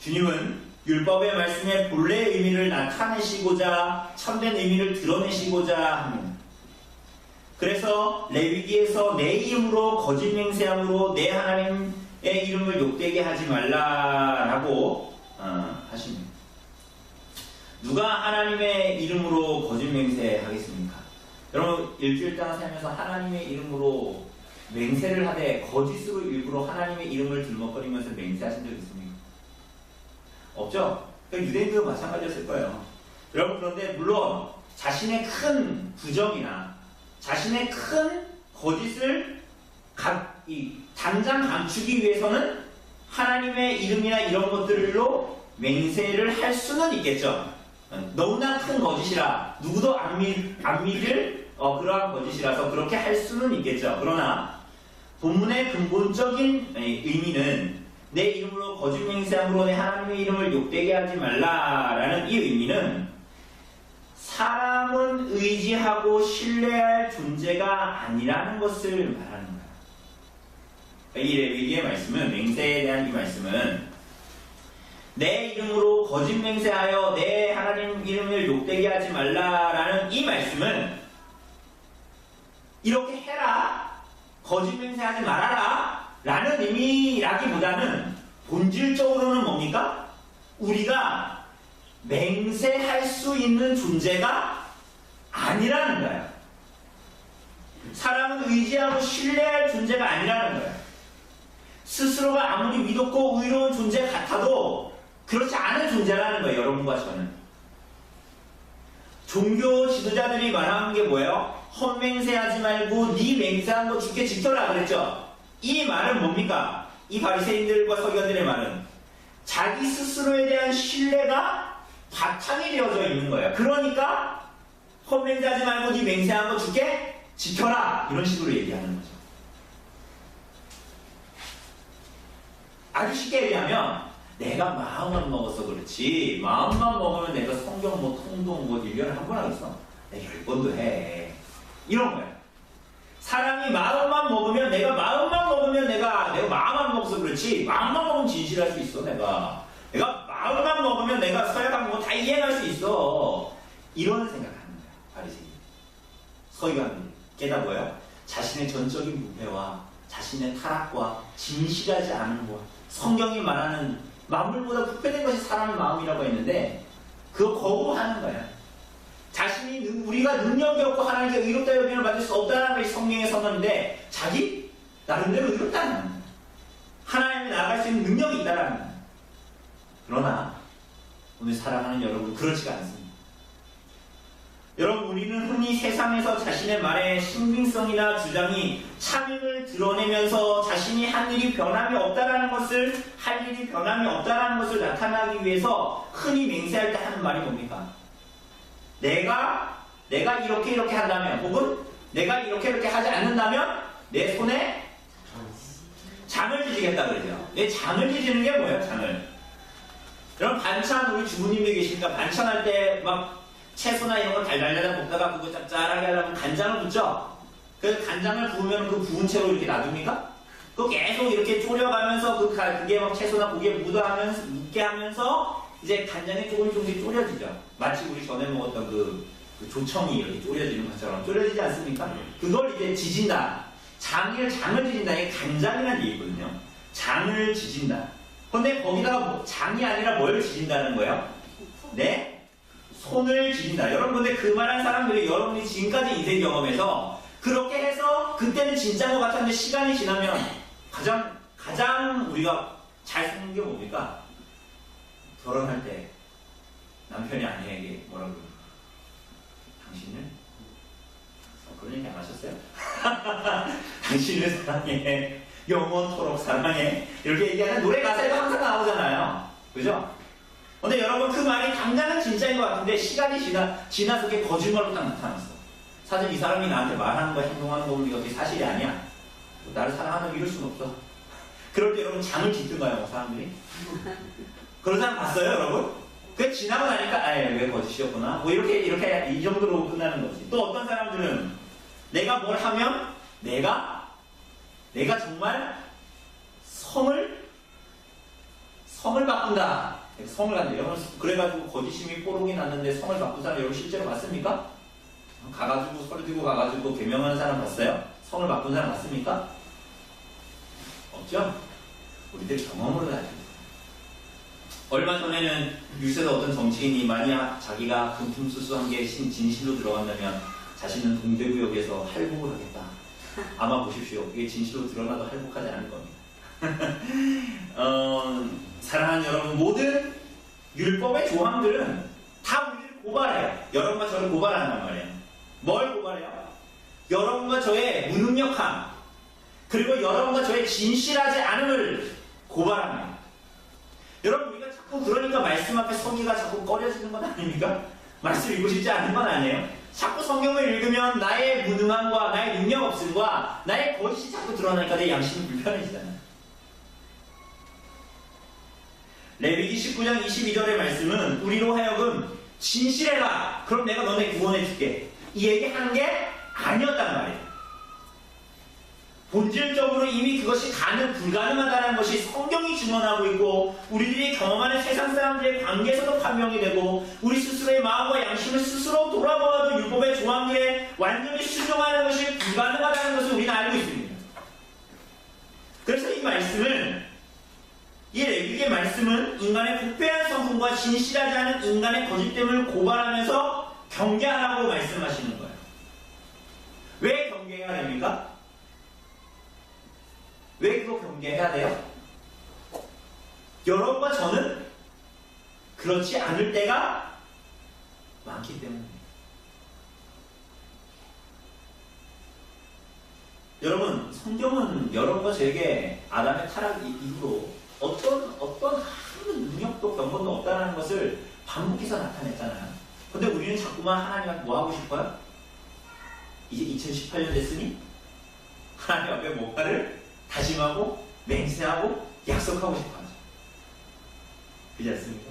주님은 율법의 말씀의 본래의 의미를 나타내시고자, 참된 의미를 드러내시고자 합니다. 그래서 레위기에서 내 이름으로 거짓 맹세함으로 내 하나님의 이름을 욕되게 하지 말라라고 하십니다. 누가 하나님의 이름으로 거짓 맹세하겠습니까? 여러분 일주일 동안 살면서 하나님의 이름으로 맹세를 하되 거짓으로 일부러 하나님의 이름을 들먹거리면서 맹세하신 적 있습니까? 없죠? 유대인들도 마찬가지였을 거예요. 여러분, 그런데 물론 자신의 큰 부정이나 자신의 큰 거짓을 당장 감추기 위해서는 하나님의 이름이나 이런 것들로 맹세를 할 수는 있겠죠. 너무나 큰 거짓이라 누구도 안 믿을 그러한 거짓이라서 그렇게 할 수는 있겠죠. 그러나 본문의 근본적인 의미는 내 이름으로 거짓 맹세함으로 내 하나님의 이름을 욕되게 하지 말라라는 이 의미는 사람은 의지하고 신뢰할 존재가 아니라는 것을 말하는 거예요. 이 레위기의 말씀은, 맹세에 대한 이 말씀은 내 이름으로 거짓 맹세하여 내 하나님 이름을 욕되게 하지 말라라는 이 말씀은 이렇게 해라, 거짓 맹세하지 말아라 라는 의미라기보다는 본질적으로는 뭡니까? 우리가 맹세할 수 있는 존재가 아니라는 거예요. 사람은 의지하고 신뢰할 존재가 아니라는 거예요. 스스로가 아무리 믿었고 의로운 존재 같아도 그렇지 않은 존재라는 거예요. 여러분과 저는. 종교 지도자들이 말하는 게 뭐예요? 헛맹세하지 말고 네 맹세한 거 죽게 지켜라 그랬죠. 이 말은 뭡니까? 이 바리새인들과 서기관들의 말은 자기 스스로에 대한 신뢰가 바탕이 되어져 있는 거예요. 그러니까 헛맹세하지 말고 네 맹세한 거 죽게 지켜라, 이런 식으로 얘기하는 거죠. 아주 쉽게 얘기하면 내가 마음만 먹어서 그렇지, 마음만 먹으면 내가 성경 통독 1년에 한 번 하겠어? 내가 10번도 해. 이런 거예요. 사람이 마음만 먹으면 내가 마음만 먹어서 그렇지, 마음만 먹으면 진실할 수 있어. 내가 마음만 먹으면 내가 서약한 거 다 이해할 수 있어. 이런 생각하는 거예요. 바리새인, 서기관들이. 게다가 뭐예요? 자신의 전적인 부패와 자신의 타락과 진실하지 않은 것, 성경이 말하는 만물보다 부패된 것이 사람의 마음이라고 했는데 그거 거부하는 거예요. 우리가 능력이 없고 하나님께 의롭다 여김을 받을 수 없다는 것이 성경에 선언인데 자기 나름대로 의롭다는 거예요. 하나님이 나아갈 수 있는 능력이 있다는 거예요. 그러나 오늘 사랑하는 여러분, 그렇지가 않습니다. 여러분, 우리는 흔히 세상에서 자신의 말의 신빙성이나 주장이 참임을 드러내면서 자신이 한 일이 변함이 없다라는 것을, 할 일이 변함이 없다라는 것을 나타나기 위해서 흔히 맹세할 때 하는 말이 뭡니까? 내가 이렇게 한다면, 혹은 내가 이렇게 하지 않는다면 내 손에 장을 지지겠다 그러죠. 내 장을 지지는 게 뭐예요? 장을. 여러분, 반찬, 우리 주부님들 계시니까 반찬할 때 막 채소나 이런 거 달달달 볶다가 그거 짭짤하게 하려면 간장을 붓죠? 그 간장을 부으면 그 부은 채로 이렇게 놔둡니까? 그거 계속 이렇게 졸여가면서 그게 막 채소나 고기에 묻게 하면서 이제 간장이 조금씩 졸여지죠. 마치 우리 전에 먹었던 그 조청이 이렇게 졸여지는 것처럼 졸여지지 않습니까? 그걸 이제 지진다. 장을 지진다. 이게 간장이라는 얘기거든요. 장을 지진다. 근데 거기다가 장이 아니라 뭘 지진다는 거예요? 네? 손을 지진다. 여러분, 근데 그 말한 사람들이 여러분이 지금까지 인생 경험에서 그렇게 해서 그때는 진짜인 것 같았는데 시간이 지나면 가장 우리가 잘 쓰는 게 뭡니까? 결혼할 때 남편이 아내에게 뭐라고 그래요? 당신을? 그런 얘기 안 하셨어요? 당신을 사랑해. 영원토록 사랑해. 이렇게 얘기하는 노래 가사에도 항상 나오잖아요. 그죠? 근데 여러분, 그 말이 당장은 진짜인 것 같은데 시간이 지나서 그게 거짓말로 딱 나타났어. 사실 이 사람이 나한테 말하는 거, 행동하는 거 보면 이게 사실이 아니야. 나를 사랑한다고 이럴 수는 없어. 그럴 때 여러분 장을 짓든가요, 사람들이? 그런 사람 봤어요, 여러분? 그게 지나고 나니까 왜 거짓이었구나. 뭐 이렇게 이 정도로 끝나는 거지. 또 어떤 사람들은 내가 뭘 하면 내가 정말 성을 바꾼다. 성을 간다. 여러분, 그래가지고 거짓심이 뽀록이 났는데 성을 바꾼 사람 여러분 실제로 봤습니까? 가가지고 서류 들고 가가지고 개명하는 사람 봤어요? 성을 바꾼 사람 봤습니까? 없죠? 우리들 경험으로 가지고 있어요. 얼마 전에는 뉴스에서 어떤 정치인이 만약 자기가 금품수수한 게 진실로 들어간다면 자신은 동대구역에서 할복을 하겠다. 아마 보십시오. 이게 진실로 드러나도 할복하지 않을 겁니다. 사랑하는 여러분, 모든 율법의 조항들은 다 우리를 고발해요. 여러분과 저를 고발한단 말이에요. 뭘 고발해요? 여러분과 저의 무능력함, 그리고 여러분과 저의 진실하지 않음을 고발합니다. 여러분, 우리가 자꾸 그러니까 말씀 앞에 서기가 자꾸 꺼려지는 건 아닙니까? 말씀 읽고 싶지 않은 건 아니에요. 자꾸 성경을 읽으면 나의 무능함과 나의 능력 없음과 나의 거짓이 자꾸 드러나니까 내 양심이 불편해지잖아요. 레위기 19장 22절의 말씀은 우리로 하여금 진실해라, 그럼 내가 너네 구원해 줄게, 이 얘기하는 게 아니었단 말이에요. 본질적으로 이미 그것이 불가능하다는 것이 성경이 증언하고 있고, 우리들이 경험하는 세상 사람들의 관계에서도 판명이 되고, 우리 스스로의 마음과 양심을 스스로 돌아보아도 율법의 조항들에 완전히 순종하는 것이 불가능하다는 것을 우리는 알고 있습니다. 그래서 이 말씀은, 이 레위기의 말씀은 인간의 부패한 성품과 진실하지 않은 인간의 거짓됨을 고발하면서 경계하라고 말씀하시는 거예요. 왜 경계해야 됩니까? 왜 그거 경계해야 돼요? 여러분과 저는 그렇지 않을 때가 많기 때문입니다. 여러분, 성경은 여러분과 저에게 아담의 타락 이후로 어떤 아무 능력도 경건도 없다는 것을 반복해서 나타냈잖아요. 근데 우리는 자꾸만 하나님 앞에 뭐 하고 싶어요? 이제 2018년 됐으니 하나님 앞에 뭔가를 다짐하고 맹세하고 약속하고 싶어 하죠. 그렇지 않습니까?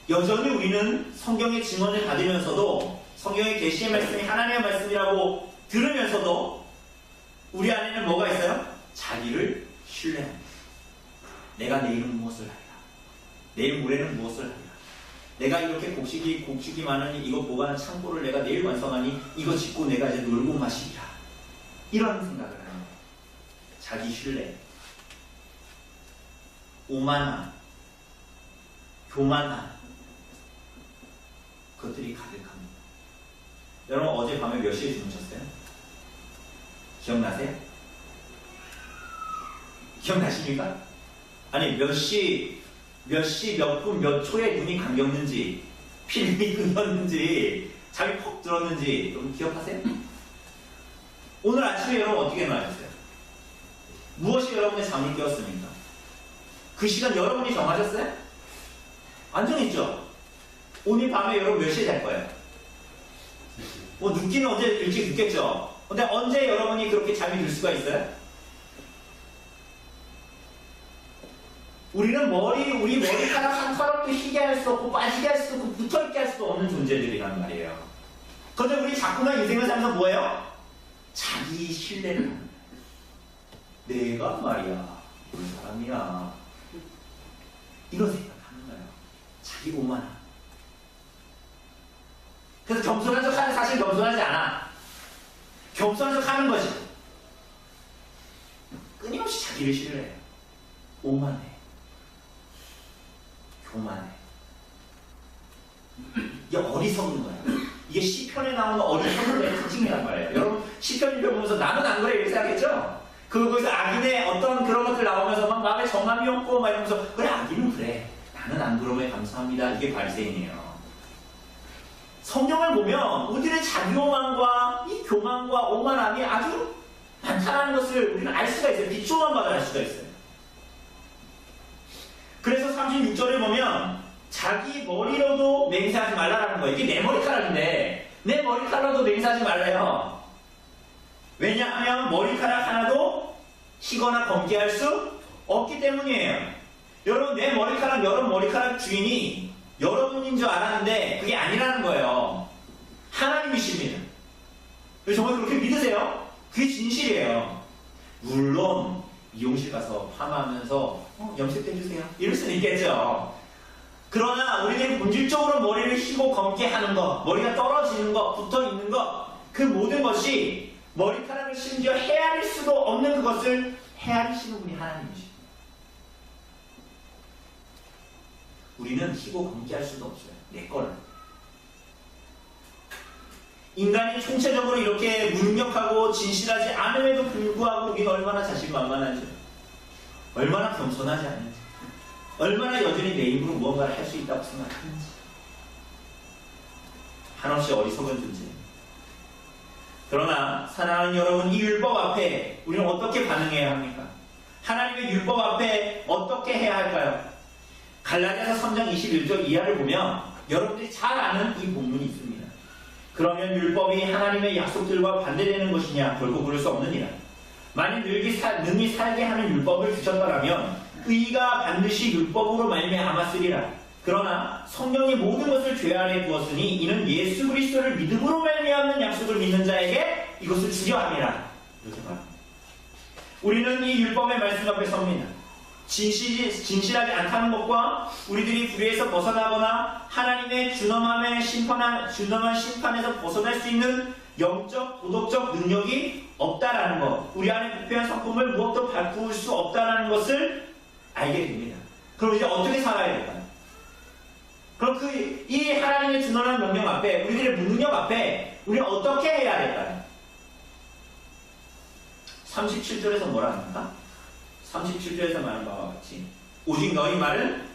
여전히 우리는 성경의 증언을 받으면서도, 성경의 계시의 말씀이 하나님의 말씀이라고 들으면서도 우리 안에는 뭐가 있어요? 자기를 신뢰합니다. 내가 내일은 무엇을 하리라, 내일 모레는 무엇을 하리라, 내가 이렇게 곡식이 많으니 이거 보관한 창고를 내가 내일 완성하니 이거 짓고 내가 이제 놀고 마시리라, 이런 생각을 하는 거예요. 자기 신뢰, 오만함, 교만함, 그것들이 가득합니다. 여러분, 어젯밤에 몇 시에 주무셨어요? 기억나세요? 기억나십니까? 아니, 몇 시, 몇 분, 몇 초에 눈이 감겼는지, 필름이 끊겼는지, 잠이 퍽 들었는지 여러분 기억하세요? 오늘 아침에 여러분 어떻게 일어나셨어요? 무엇이 여러분의 잠을 깨웠습니까? 그 시간 여러분이 정하셨어요? 안 정했죠? 오늘 밤에 여러분 몇 시에 잘 거예요? 늦기는 어제 일찍 늦겠죠? 근데 언제 여러분이 그렇게 잠이 들 수가 있어요? 우리는 우리 머리카락 한 털도 희게 할 수 없고 빠지게 할 수도 없고 붙어있게 할 수도 없는 존재들이란 말이에요. 그런데 우리 자꾸만 인생을 살면서 뭐예요? 자기 신뢰를 하는 거예요. 내가 말이야, 무슨 사람이야, 이런 생각하는 거예요. 자기 오만함. 그래서 겸손한 척 하는, 사실 겸손하지 않아. 겸손한 척 하는 것이 끊임없이 자기를 신뢰해요. 오만해, 교만해. 이게 어리석은 거야. 이게 시편에 나오는 어리석은 특징이란 말이에요. 여러분, 시편 읽어 보면서 나는 안 그래 이렇게 생각했죠? 거기서 악인의 어떤 그런 것들 나오면서 막 마음에 정함이 없고 막 이러면서, 그래, 악인은 그래, 나는 안 그러면 감사합니다, 이게 바리새인이에요. 성경을 보면 우리들의 자기오만과 이 교만과 오만함이 아주 많다는 것을 우리는 알 수가 있어요. 빛조만 봐도 알 수가 있어요. 그래서 36절에 보면 자기 머리로도 맹세하지 말라라는 거예요. 이게 내 머리카락인데 내 머리카락도 맹세하지 말래요. 왜냐하면 머리카락 하나도 희거나 검게 할 수 없기 때문이에요. 여러분, 내 머리카락, 여러분 머리카락 주인이 여러분인 줄 알았는데 그게 아니라는 거예요. 하나님이십니다. 정말 그렇게 믿으세요? 그게 진실이에요. 물론 미용실 가서 파마하면서 염색 해주세요 이럴 수는 있겠죠. 그러나 우리는 본질적으로 머리를 휘고 검게 하는 것, 머리가 떨어지는 것, 붙어있는 것, 그 모든 것이 머리카락을 심지어 헤아릴 수도 없는 그것을 헤아리시는 분이 하나님이십니다. 우리는 휘고 검게 할 수도 없어요. 내 거를. 인간이 총체적으로 이렇게 무능력하고 진실하지 않음에도 불구하고 우리가 얼마나 자신만만한지, 얼마나 겸손하지 않은지. 얼마나 여전히 내 힘으로 무언가를 할 수 있다고 생각하는지. 한없이 어리석은 존재. 그러나 사랑하는 여러분, 이 율법 앞에 우리는 어떻게 반응해야 합니까? 하나님의 율법 앞에 어떻게 해야 할까요? 갈라디아서 3장 21절 이하를 보면 여러분들이 잘 아는 이 본문이 있습니다. 그러면 율법이 하나님의 약속들과 반대되는 것이냐? 결코 그럴 수 없느니라. 만일 능히 살게 하는 율법을 주셨더라면 의가 반드시 율법으로 말미암았으리라. 그러나 성령이 모든 것을 죄 아래 두었으니 이는 예수 그리스도를 믿음으로 말미암는 약속을 믿는 자에게 이것을 주려 함이라. 이렇게 말합니다. 우리는 이 율법의 말씀 앞에 섭니다. 진실하지 않다는 것과 우리들이 불의에서 벗어나거나 하나님의 준엄한 심판에서 벗어날 수 있는 영적, 도덕적 능력이 없다라는 것, 우리 안에 부패한 성품을 무엇도 바꿀 수 없다라는 것을 알게 됩니다. 그럼 이제 어떻게 살아야 될까요? 그럼 이 하나님의 준엄한 명령 앞에, 우리들의 무능력 앞에 우리는 어떻게 해야 될까요? 37절에서 뭐라 합니까? 37절에서 말한 바와 같이 오직 너희 말은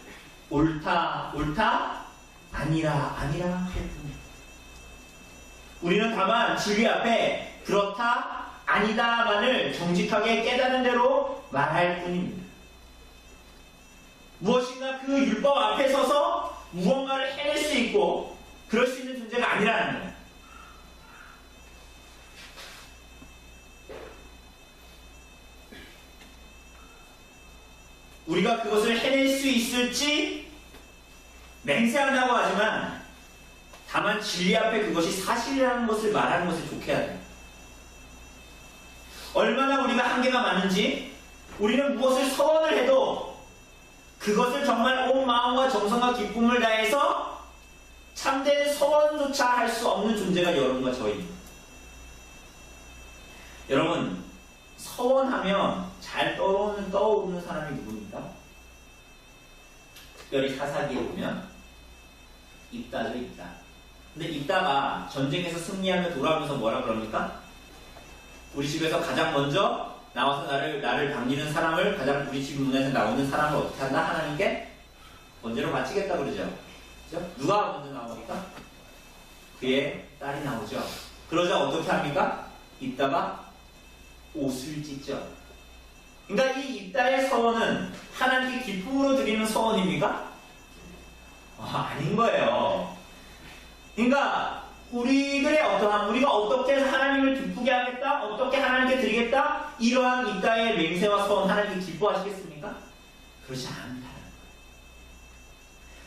옳다 아니라 할 뿐이다. 우리는 다만 진리 앞에 그렇다 아니다만을 정직하게 깨닫는 대로 말할 뿐입니다. 무엇인가 그 율법 앞에 서서 무언가를 해낼 수 있고 그럴 수 있는 존재가 아니라는 거예요. 우리가 그것을 해낼 수 있을지 맹세한다고 하지만 다만 진리 앞에 그것이 사실이라는 것을 말하는 것을 좋게 해야 돼요. 얼마나 우리가 한계가 많은지 우리는 무엇을 서원을 해도 그것을 정말 온 마음과 정성과 기쁨을 다해서 참된 서원조차 할 수 없는 존재가 여러분과 저희입니다. 여러분, 서원하면 잘 떠오르는 사람이 누구입니까? 특별히 사사기에 보면 입다죠, 입다. 근데 입다가 전쟁에서 승리하며 돌아오면서 뭐라 그럽니까? 우리 집에서 가장 먼저 나와서 나를 반기는 사람을, 가장 우리 집 문에서 나오는 사람을 어떻게 한다? 하나님께 번제로 바치겠다 그러죠. 그죠? 누가 먼저 나옵니까? 그의 딸이 나오죠. 그러자 어떻게 합니까? 입다가 옷을 찢죠. 그러니까 이 입다의 서원은 하나님께 기쁨으로 드리는 서원입니까? 아닌 거예요. 그러니까 우리들의 어떠한, 우리가 어떻게 하나님을 기쁘게 하겠다, 어떻게 하나님께 드리겠다, 이러한 입다의 맹세와 서원 하나님께 기뻐하시겠습니까? 그렇지 않다.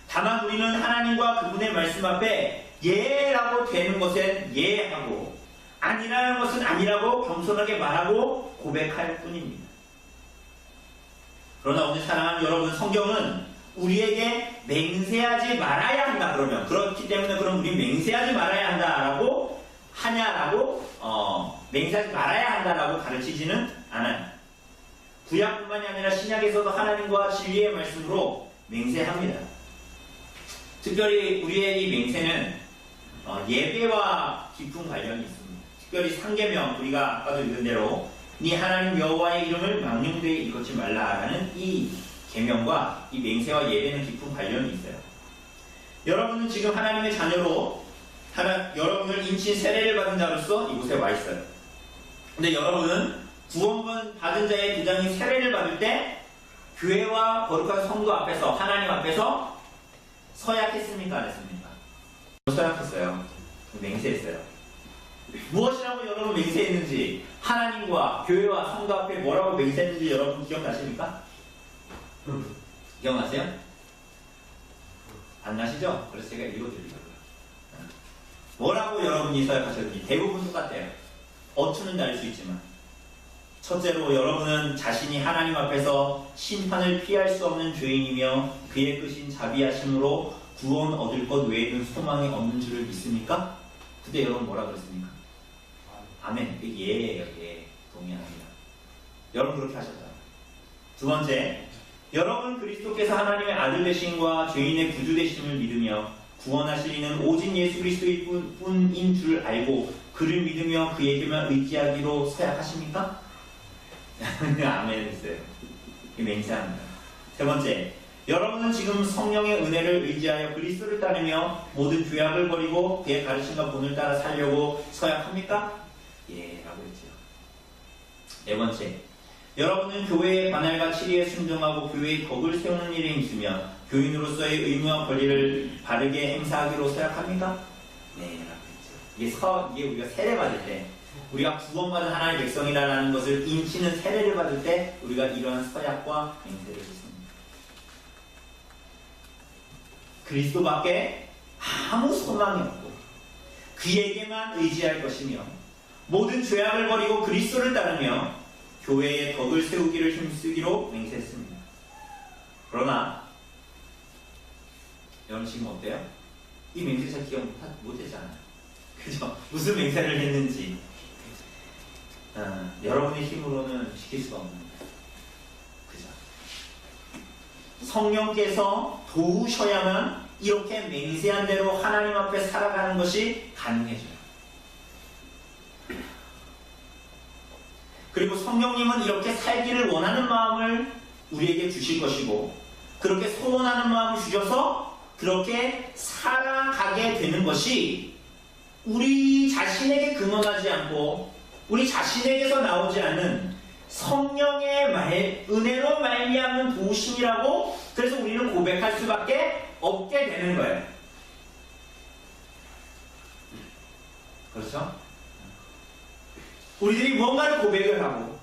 다만 우리는 하나님과 그분의 말씀 앞에 예라고 되는 것엔 예하고 아니라는 것은 아니라고 겸손하게 말하고 고백할 뿐입니다. 그러나 오늘 사랑하는 여러분, 성경은 우리에게 맹세하지 말아야 한다 그러면, 그렇기 때문에 그럼 우리 맹세하지 말아야 한다라고 하냐라고 맹세하지 말아야 한다라고 가르치지는 않아요. 구약뿐만이 아니라 신약에서도 하나님과 진리의 말씀으로 맹세합니다. 특별히 우리의 이 맹세는 예배와 깊은 관련이 있습니다. 특별히 상계명, 우리가 아까도 읽은 대로 네 하나님 여호와의 이름을 망령되이 일컫지 말라라는 이 계명과 이 맹세와 예배는 깊은 관련이 있어요. 여러분은 지금 하나님의 자녀로 여러분을 인친 세례를 받은 자로서 이곳에 와 있어요. 근데 여러분은 구원받은 받은 자의 두 장이 세례를 받을 때 교회와 거룩한 성도 앞에서, 하나님 앞에서 서약했습니까? 안 했습니까? 서약했어요. 맹세했어요. 무엇이라고 여러분 맹세했는지, 하나님과 교회와 성도 앞에 뭐라고 맹세했는지 여러분 기억나십니까? 기억나세요? 안 나시죠? 그래서 제가 읽어드리려고요. 뭐라고 여러분이 서약하셨는지 대부분 똑같아요. 어투는 다를 수 있지만, 첫째로 여러분은 자신이 하나님 앞에서 심판을 피할 수 없는 죄인이며 그의 끝인 자비하심으로 구원 얻을 것 외에는 소망이 없는 줄을 믿습니까? 그때 여러분 뭐라 그랬습니까? 아멘. 예예요. 예. 동의합니다. 여러분 그렇게 하셨다. 두 번째, 여러분 그리스도께서 하나님의 아들 되심과 죄인의 구주 되심을 믿으며 구원하실 이는 오직 예수 그리스도의 뿐인 줄 알고 그를 믿으며 그에게만 의지하기로 서약하십니까? 아멘 했어요. 맹세합니다. 세 번째, 여러분은 지금 성령의 은혜를 의지하여 그리스도를 따르며 모든 죄악을 버리고 그의 가르침과 본을 따라 살려고 서약합니까? 예, 라고 했죠. 네 번째, 여러분은 교회의 반알과 치리에 순종하고 교회의 덕을 세우는 일에 힘쓰며 교인으로서의 의무와 권리를 바르게 행사하기로 서약합니까? 네, 라고 했죠. 이게 우리가 세례받을 때, 우리가 구원받은 하나님의 백성이라는 것을 인치는 세례를 받을 때 우리가 이러한 서약과 맹세를 했습니다. 그리스도밖에 아무 소망이 없고 그에게만 의지할 것이며 모든 죄악을 버리고 그리스도를 따르며 교회의 덕을 세우기를 힘쓰기로 맹세했습니다. 그러나 여러분 지금 어때요? 이 맹세 잘 기억 못했잖아요. 그죠? 무슨 맹세를 했는지 여러분의 힘으로는 지킬 수가 없는 거예요. 그죠? 성령께서 도우셔야만 이렇게 맹세한 대로 하나님 앞에 살아가는 것이 가능해져요. 그리고 성령님은 이렇게 살기를 원하는 마음을 우리에게 주실 것이고 그렇게 소원하는 마음을 주셔서 그렇게 살아가게 되는 것이 우리 자신에게 근원하지 않고 우리 자신에게서 나오지 않는 성령의 은혜로 말미암은 도우심이라고 그래서 우리는 고백할 수밖에 없게 되는 거예요. 그렇죠? 우리들이 무언가를 고백을 하고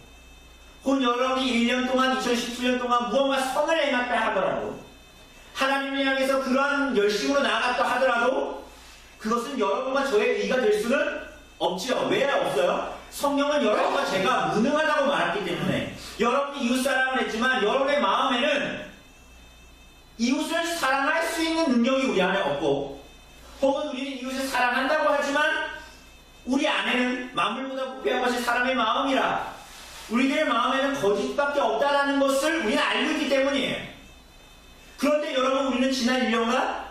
혹은 여러분이 1년 동안 2017년 동안 무언가 선을 행했다 하더라도 하나님을 향해서 그러한 열심으로 나아갔다 하더라도 그것은 여러분과 저의 의가 될 수는 없지요. 왜 없어요? 성령은 여러분과 제가 무능하다고 말했기 때문에 여러분이 이웃사랑을 했지만 여러분의 마음에는 이웃을 사랑할 수 있는 능력이 우리 안에 없고 혹은 우리는 이웃을 사랑한다고 하지만 우리 안에는 만물보다 부패한 것이 사람의 마음이라 우리들의 마음에는 거짓밖에 없다라는 것을 우리는 알고 있기 때문이에요. 그런데 여러분 우리는 지난 1년간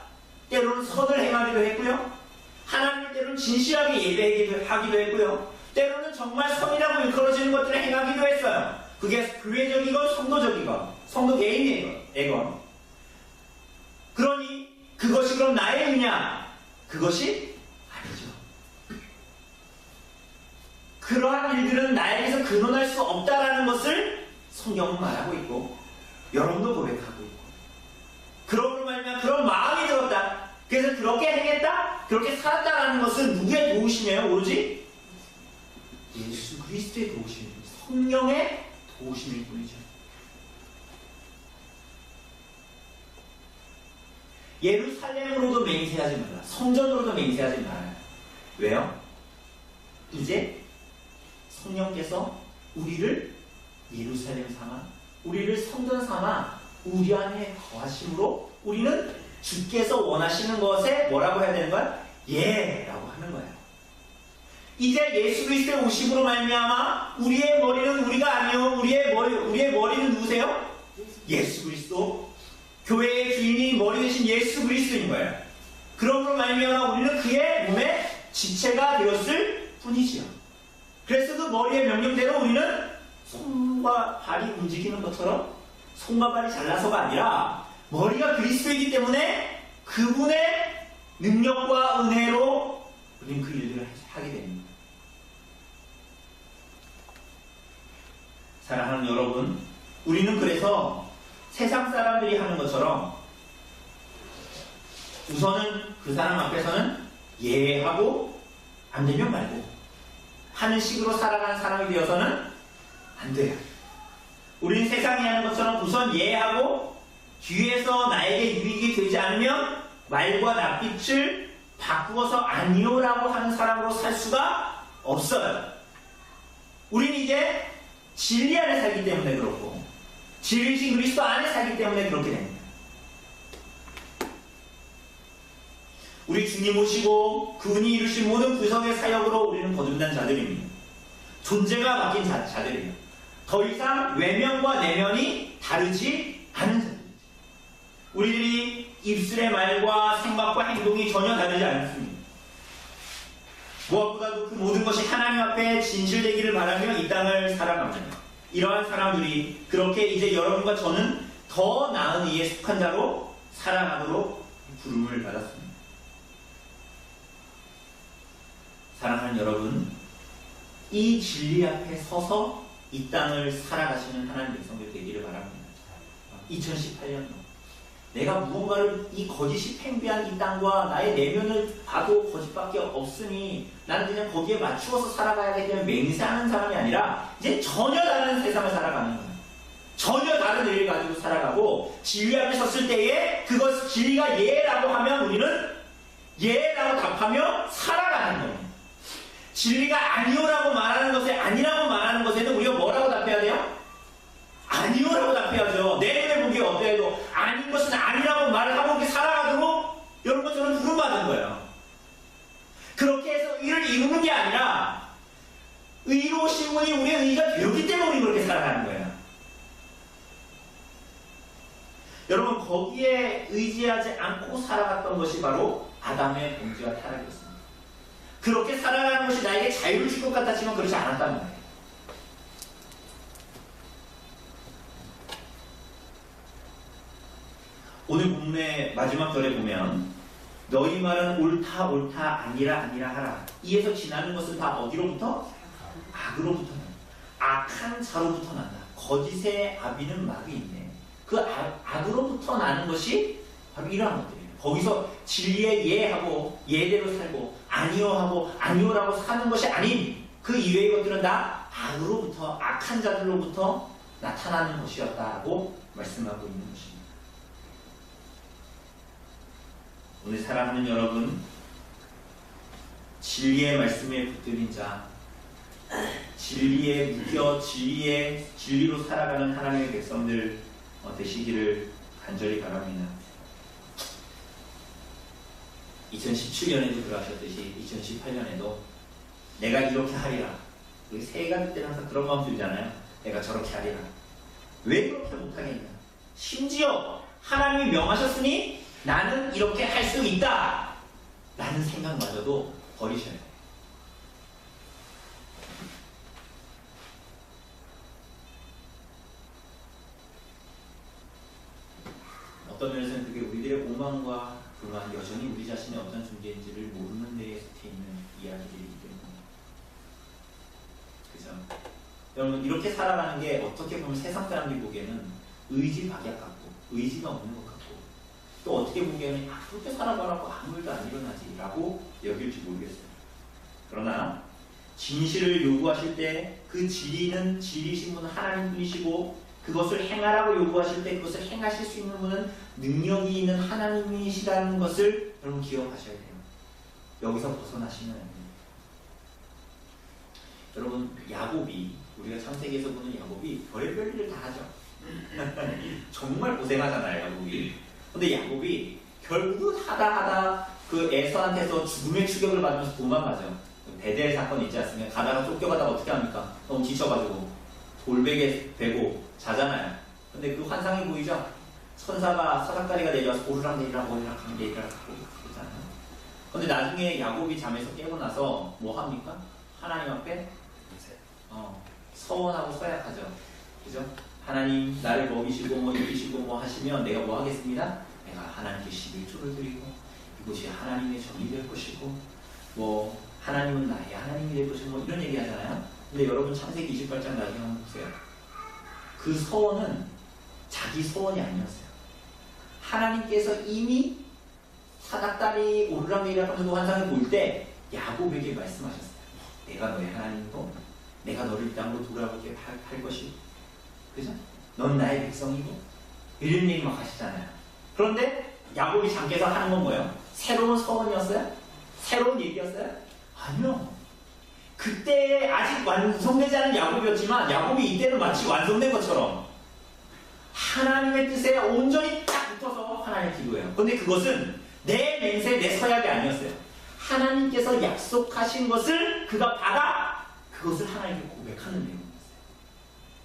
때로는 선을 행하기도 했고요. 하나님을 때로는 진실하게 예배하기도 했고요. 때로는 정말 선이라고 일컬어지는 것들을 행하기도 했어요. 그게 교회적이건 성도적이건 성도 개인이건 그러니 그것이 그럼 나의 의냐? 그것이 아니죠. 그러한 일들은 나에게서 근원할 수 없다라는 것을 성경은 말하고 있고 여러분도 고백하고 있고 그러므로 말미암아 그런 마음이 들었다. 그래서 그렇게 행했다? 그렇게 살았다라는 것은 누구의 도우심이에요? 오로지 예수 그리스도의 도우심이에요. 성령의 도우심일 뿐이죠. 예루살렘으로도 맹세하지 말라. 성전으로도 맹세하지 말아요. 왜요? 이제 성령께서 우리를 예루살렘 삼아 우리를 성전 삼아 우리 안에 거하심으로 우리는 주께서 원하시는 것에 뭐라고 해야 되는 거야? 예! 라고 하는 거예요. 이제 예수 그리스도의 오심으로 말미암아 우리의 머리는 우리가 아니요 우리의 머리는 누구세요? 예수 그리스도. 교회의 주인이 머리 대신 예수 그리스도인 거예요. 그러므로 말미암아 우리는 그의 몸의 지체가 되었을 뿐이지요. 그래서 그 머리의 명령대로 우리는 손과 발이 움직이는 것처럼 손과 발이 잘나서가 아니라 머리가 그리스도이기 때문에 그분의 능력과 은혜로 우리는 그 일들을 하게 됩니다. 사랑하는 여러분, 우리는 그래서 세상 사람들이 하는 것처럼 우선은 그 사람 앞에서는 예하고 안 되면 말고 하는 식으로 살아가는 사람이 되어서는 안 돼요. 우리는 세상이 하는 것처럼 우선 예하고 뒤에서 나에게 유익이 되지 않으면 말과 낯빛을 바꾸어서 아니오라고 하는 사람으로 살 수가 없어요. 우리는 이제 진리 안에 살기 때문에 그렇고 진리신 그리스도 안에 살기 때문에 그렇게 됩니다. 우리 주님 오시고 그분이 이루신 모든 구성의 사역으로 우리는 거듭난 자들입니다. 존재가 바뀐 자들이에요. 더 이상 외면과 내면이 다르지 않은 자들이죠. 우리들이 입술의 말과 생각과 행동이 전혀 다르지 않습니다. 무엇보다도 그 모든 것이 하나님 앞에 진실되기를 바라며 이 땅을 살아갑니다. 이러한 사람들이 그렇게 이제 여러분과 저는 더 나은 이에 속한 자로 살아가도록 부름을 받았습니다. 사랑하는 여러분, 이 진리 앞에 서서 이 땅을 살아가시는 하나님 백성들 되기를 바랍니다. 2018년도 내가 무언가를 이 거짓이 팽배한 이 땅과 나의 내면을 봐도 거짓밖에 없으니 나는 그냥 거기에 맞추어서 살아가야 되기 때문에 맹세하는 사람이 아니라 이제 전혀 다른 세상을 살아가는 거예요. 전혀 다른 의를 가지고 살아가고 진리 앞에 섰을 때에 그것 진리가 예라고 하면 우리는 예라고 답하며 살아가는 거예요. 진리가 아니오라고 말하는 것에 아니라고 말하는 것에는 우리가 뭐라고 답해야 돼요? 아니오라고 답해야죠. 내 눈에 보기에 어때도 아닌 것은 아니라고 말을 하고 이렇게 살아가도록 여러분 저는 부름받은 거예요. 그렇게 해서 의를 이루는 게 아니라 의로우신 분이 우리의 의가 되었기 때문에 우리 그렇게 살아가는 거예요. 여러분 거기에 의지하지 않고 살아갔던 것이 바로 아담의 범죄와 타락이었습니다. 그렇게 살아가는 것이 나에게 자유를 줄 것 같았지만 그렇지 않았다는 거예요. 오늘 본문의 마지막 절에 보면 너희 말은 옳다 옳다 아니라 아니라 하라. 이에서 지나는 것은 다 어디로부터? 악으로부터 난다. 악한 자로부터 난다. 거짓의 아비는 막이 있네. 그 악으로부터 나는 것이 바로 이러한 것들이에요. 거기서 진리에 예하고 예대로 살고 아니오하고 아니오라고 사는 것이 아닌 그 이외의 것들은 다 악으로부터 악한 자들로부터 나타나는 것이었다고 말씀하고 있는 것입니다. 오늘 사랑하는 여러분, 진리의 말씀에 붙들린 자, 진리에 묶여 진리로 살아가는 하나님의 백성들 되시기를 간절히 바랍니다. 2017년에도 그러하셨듯이 2018년에도 내가 이렇게 하리라. 우리 새해가 때는 항상 그런 마음 들잖아요. 내가 저렇게 하리라. 왜 그렇게 못하겠냐? 심지어 하나님이 명하셨으니 나는 이렇게 할 수 있다 라는 생각마저도 버리셔야 돼요. 어떤 면에서는 그게 우리들의 오만과 불만, 여전히 우리 자신이 어떤 존재인지를 모르는 데에 속해 있는 이야기들이기 때문에. 그죠? 여러분 이렇게 살아가는 게 어떻게 보면 세상 사람들이 보기에는 의지박약 같고 의지가 없는 것 같고 또 어떻게 보기에는 그렇게 살아가라고 아무 일도 안 일어나지 라고 여길지 모르겠어요. 그러나 진실을 요구하실 때 그 진리는 진리신 분은 하나님 분이시고 그것을 행하라고 요구하실 때 그것을 행하실 수 있는 분은 능력이 있는 하나님이시라는 것을 여러분 기억하셔야 돼요. 여기서 벗어나시면 안 됩니다. 여러분 야곱이 우리가 창세기에서 보는 야곱이 별별 일을 다 하죠. 정말 고생하잖아요 야곱이. 근데 야곱이 결국 하다 그 에서한테서 죽음의 추격을 받으면서 도망가죠. 베델 사건 있지 않습니까? 가다가 쫓겨가다가 어떻게 합니까? 너무 지쳐가지고 돌베개 베고 자잖아요. 근데 그 환상이 보이죠? 천사가 사닥다리가 내려와서 오르락내리락 오르락하면 내리락 하고 그러잖아요. 근데 나중에 야곱이 잠에서 깨고 나서 뭐 합니까? 하나님 앞에 서원하고 서약하죠. 그죠? 하나님 나를 먹이시고 뭐 입히시고 뭐 하시면 내가 뭐 하겠습니다? 내가 하나님께 11조를 드리고 이것이 하나님의 정이 될 것이고 뭐 하나님은 나의 하나님이 될 것이고 뭐 이런 얘기 하잖아요. 근데 여러분 창세기 28장 나중에 한번 보세요. 그 서원은 자기 서원이 아니었어요. 하나님께서 이미 사닥다리 오르락내리락 하면서 환상을 볼 때 야곱에게 말씀하셨어요. 내가 너의 하나님이고 내가 너를 이 땅으로 돌아오게 할 것이고 그죠? 넌 나의 백성이고 이런 얘기 막 하시잖아요. 그런데 야곱이 잠 깨서 하는 건 뭐예요? 새로운 서원이었어요? 새로운 얘기였어요? 아니요. 그때 아직 완성되지 않은 야곱이었지만 야곱이 이때는 마치 완성된 것처럼 하나님의 뜻에 온전히 딱 붙어서 하나님을 기도해요. 그런데 그것은 내 맹세, 내 서약이 아니었어요. 하나님께서 약속하신 것을 그가 받아 그것을 하나님께 고백하는 내용이었어요.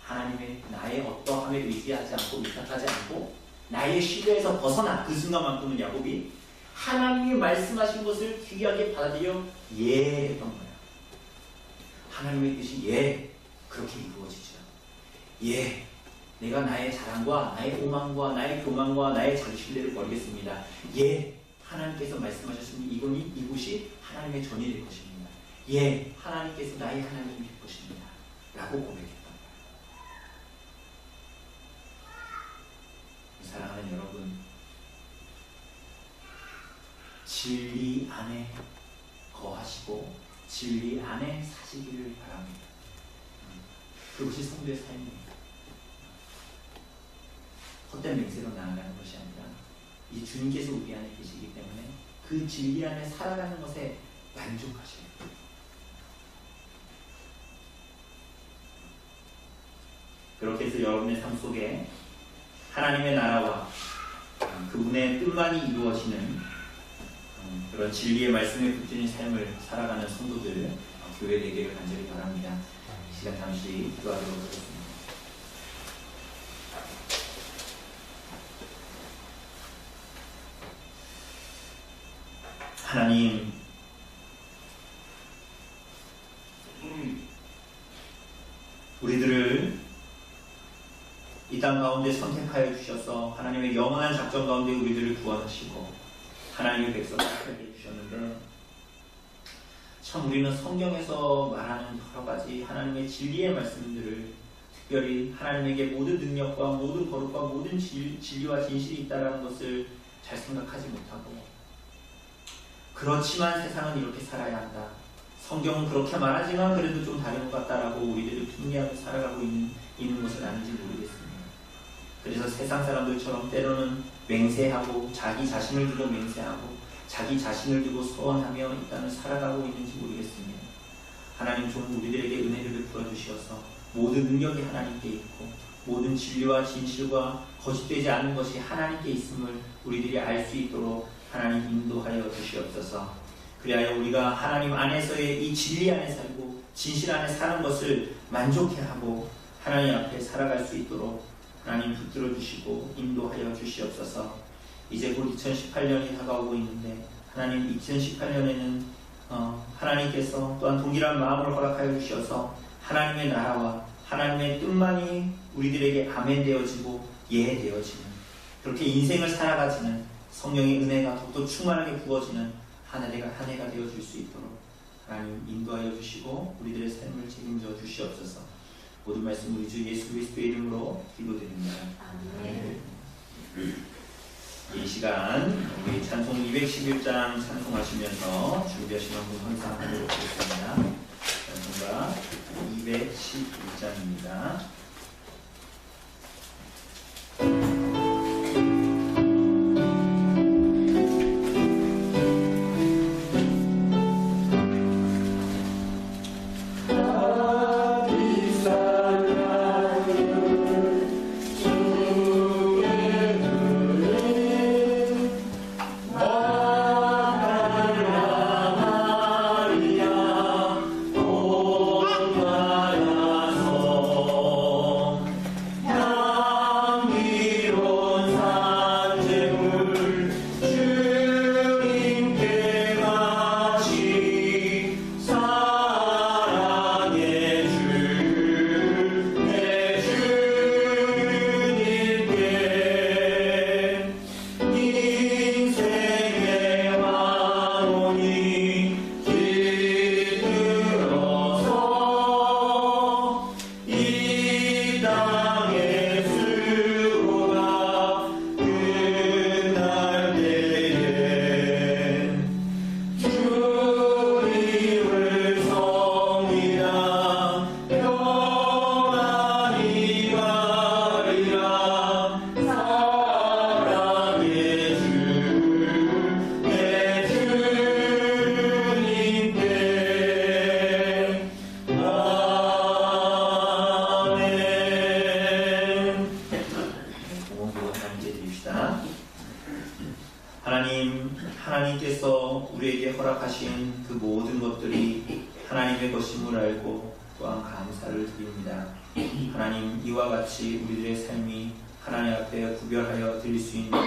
하나님의 나의 어떠함에 의지하지 않고 의탁하지 않고 나의 신뢰에서 벗어나 그 순간만큼은 야곱이 하나님이 말씀하신 것을 귀하게 받아들여 예했던 거예요. 하나님의 뜻이 그렇게 이루어지죠. 내가 나의 자랑과 나의 오만과 나의 교만과 나의 자기신뢰를 버리겠습니다. 예, 하나님께서 말씀하셨으니 이곳이 하나님의 전이 될 것입니다. 예, 하나님께서 나의 하나님이 될 것입니다. 라고 고백했던 거예요. 사랑하는 여러분, 진리 안에 거하시고 진리 안에 사시기를 바랍니다. 그것이 성도의 삶입니다. 헛된 맹세로 나아가는 것이 아니라 이 주님께서 우리 안에 계시기 때문에 그 진리 안에 살아가는 것에 만족하셔야 돼요. 그렇게 해서 여러분의 삶 속에 하나님의 나라와 그분의 뜻만이 이루어지는 그런 진리의 말씀에 붙드는 삶을 살아가는 성도들 교회 되기를 간절히 바랍니다. 이 시간 잠시 기도하도록 하겠습니다. 하나님, 우리들을 이 땅 가운데 선택하여 주셔서 하나님의 영원한 작전 가운데 우리들을 구원하시고 하나님의 백성을 하게 해주셨는데, 참 우리는 성경에서 말하는 여러 가지 하나님의 진리의 말씀들을, 특별히 하나님에게 모든 능력과 모든 거룩과 모든 진리와 진실이 있다는 것을 잘 생각하지 못하고, 그렇지만 세상은 이렇게 살아야 한다, 성경은 그렇게 말하지만 그래도 좀 다른 것 같다라고 우리들을 핑계하고 살아가고 있는 것은 아닌지 모르겠습니다. 그래서 세상 사람들처럼 때로는 맹세하고 자기 자신을 두고 맹세하고 자기 자신을 두고 소원하며 이 땅을 살아가고 있는지 모르겠습니다. 하나님, 좀 우리들에게 은혜를 베풀어 주시어서 모든 능력이 하나님께 있고 모든 진리와 진실과 거짓되지 않은 것이 하나님께 있음을 우리들이 알 수 있도록 하나님 인도하여 주시옵소서. 그리하여 우리가 하나님 안에서의 이 진리 안에 살고 진실 안에 사는 것을 만족해하고 하나님 앞에 살아갈 수 있도록 하나님 붙들어 주시고 인도하여 주시옵소서. 이제 곧 2018년이 다가오고 있는데, 하나님 2018년에는 하나님께서 또한 동일한 마음을 허락하여 주셔서 하나님의 나라와 하나님의 뜻만이 우리들에게 아멘 되어지고 예 되어지는, 그렇게 인생을 살아가지는 성령의 은혜가 더욱더 충만하게 부어지는 한 해가 되어줄 수 있도록 하나님 인도하여 주시고 우리들의 삶을 책임져 주시옵소서. 모든 말씀 우리 주 예수 그리스도의 이름으로 기도드립니다. 아멘. 이 시간 우리 찬송 211장 찬송하시면서 준비하신 한분 헌상하도록 하겠습니다. 찬송가 211장입니다. 하나님께서 우리에게 허락하신 그 모든 것들이 하나님의 것임을 알고 또한 감사를 드립니다. 하나님, 이와 같이 우리들의 삶이 하나님 앞에 구별하여 드릴 수 있는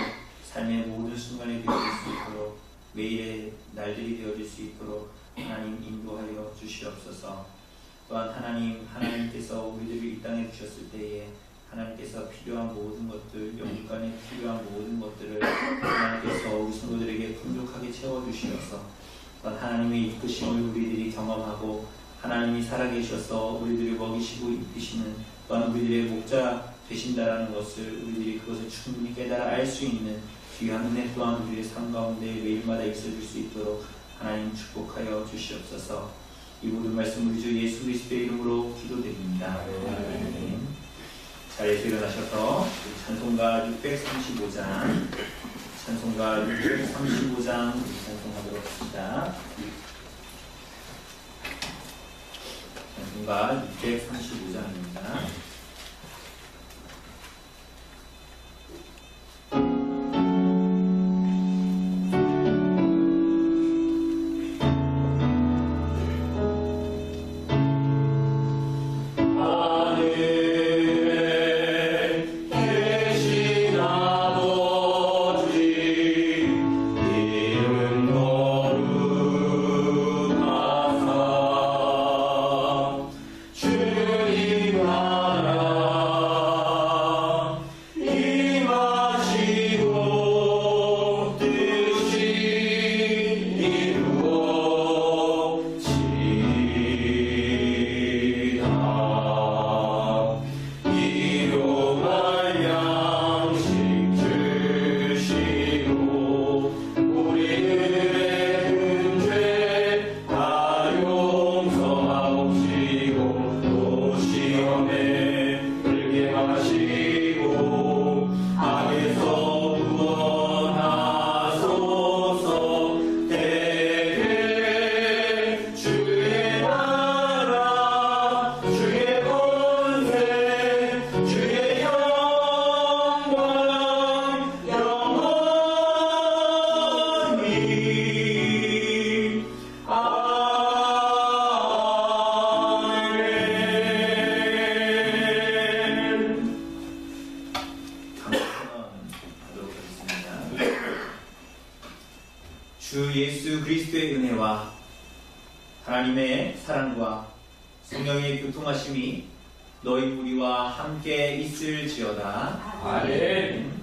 삶의 모든 순간이 되어질 수 있도록, 매일의 날들이 되어질 수 있도록 하나님 인도하여 주시옵소서. 또한 하나님께서 우리들을 이 땅에 주셨을 때에 하나님께서 필요한 모든 것들, 영육간에 필요한 모든 것들을 하나님께서 우리 성도들에게 풍족하게 채워주시어서 또한 하나님의 이끄심을 우리들이 경험하고 하나님이 살아계셔서 우리들을 먹이시고 이끄시는 또한 우리들의 목자 되신다라는 것을 우리들이 그것을 충분히 깨달아 알 수 있는 귀한 은혜 또한 우리의 삶 가운데 매일마다 있어줄 수 있도록 하나님 축복하여 주시옵소서. 이 모든 말씀 우리 주 예수 그리스도의 이름으로 기도드립니다. 아멘. 자리에서 일어나셔서 찬송가 635장 찬송하도록 합니다. 찬송가 635장입니다. 주 예수 그리스도의 은혜와 하나님의 사랑과 성령의 교통하심이 너희 우리와 함께 있을지어다. 아멘.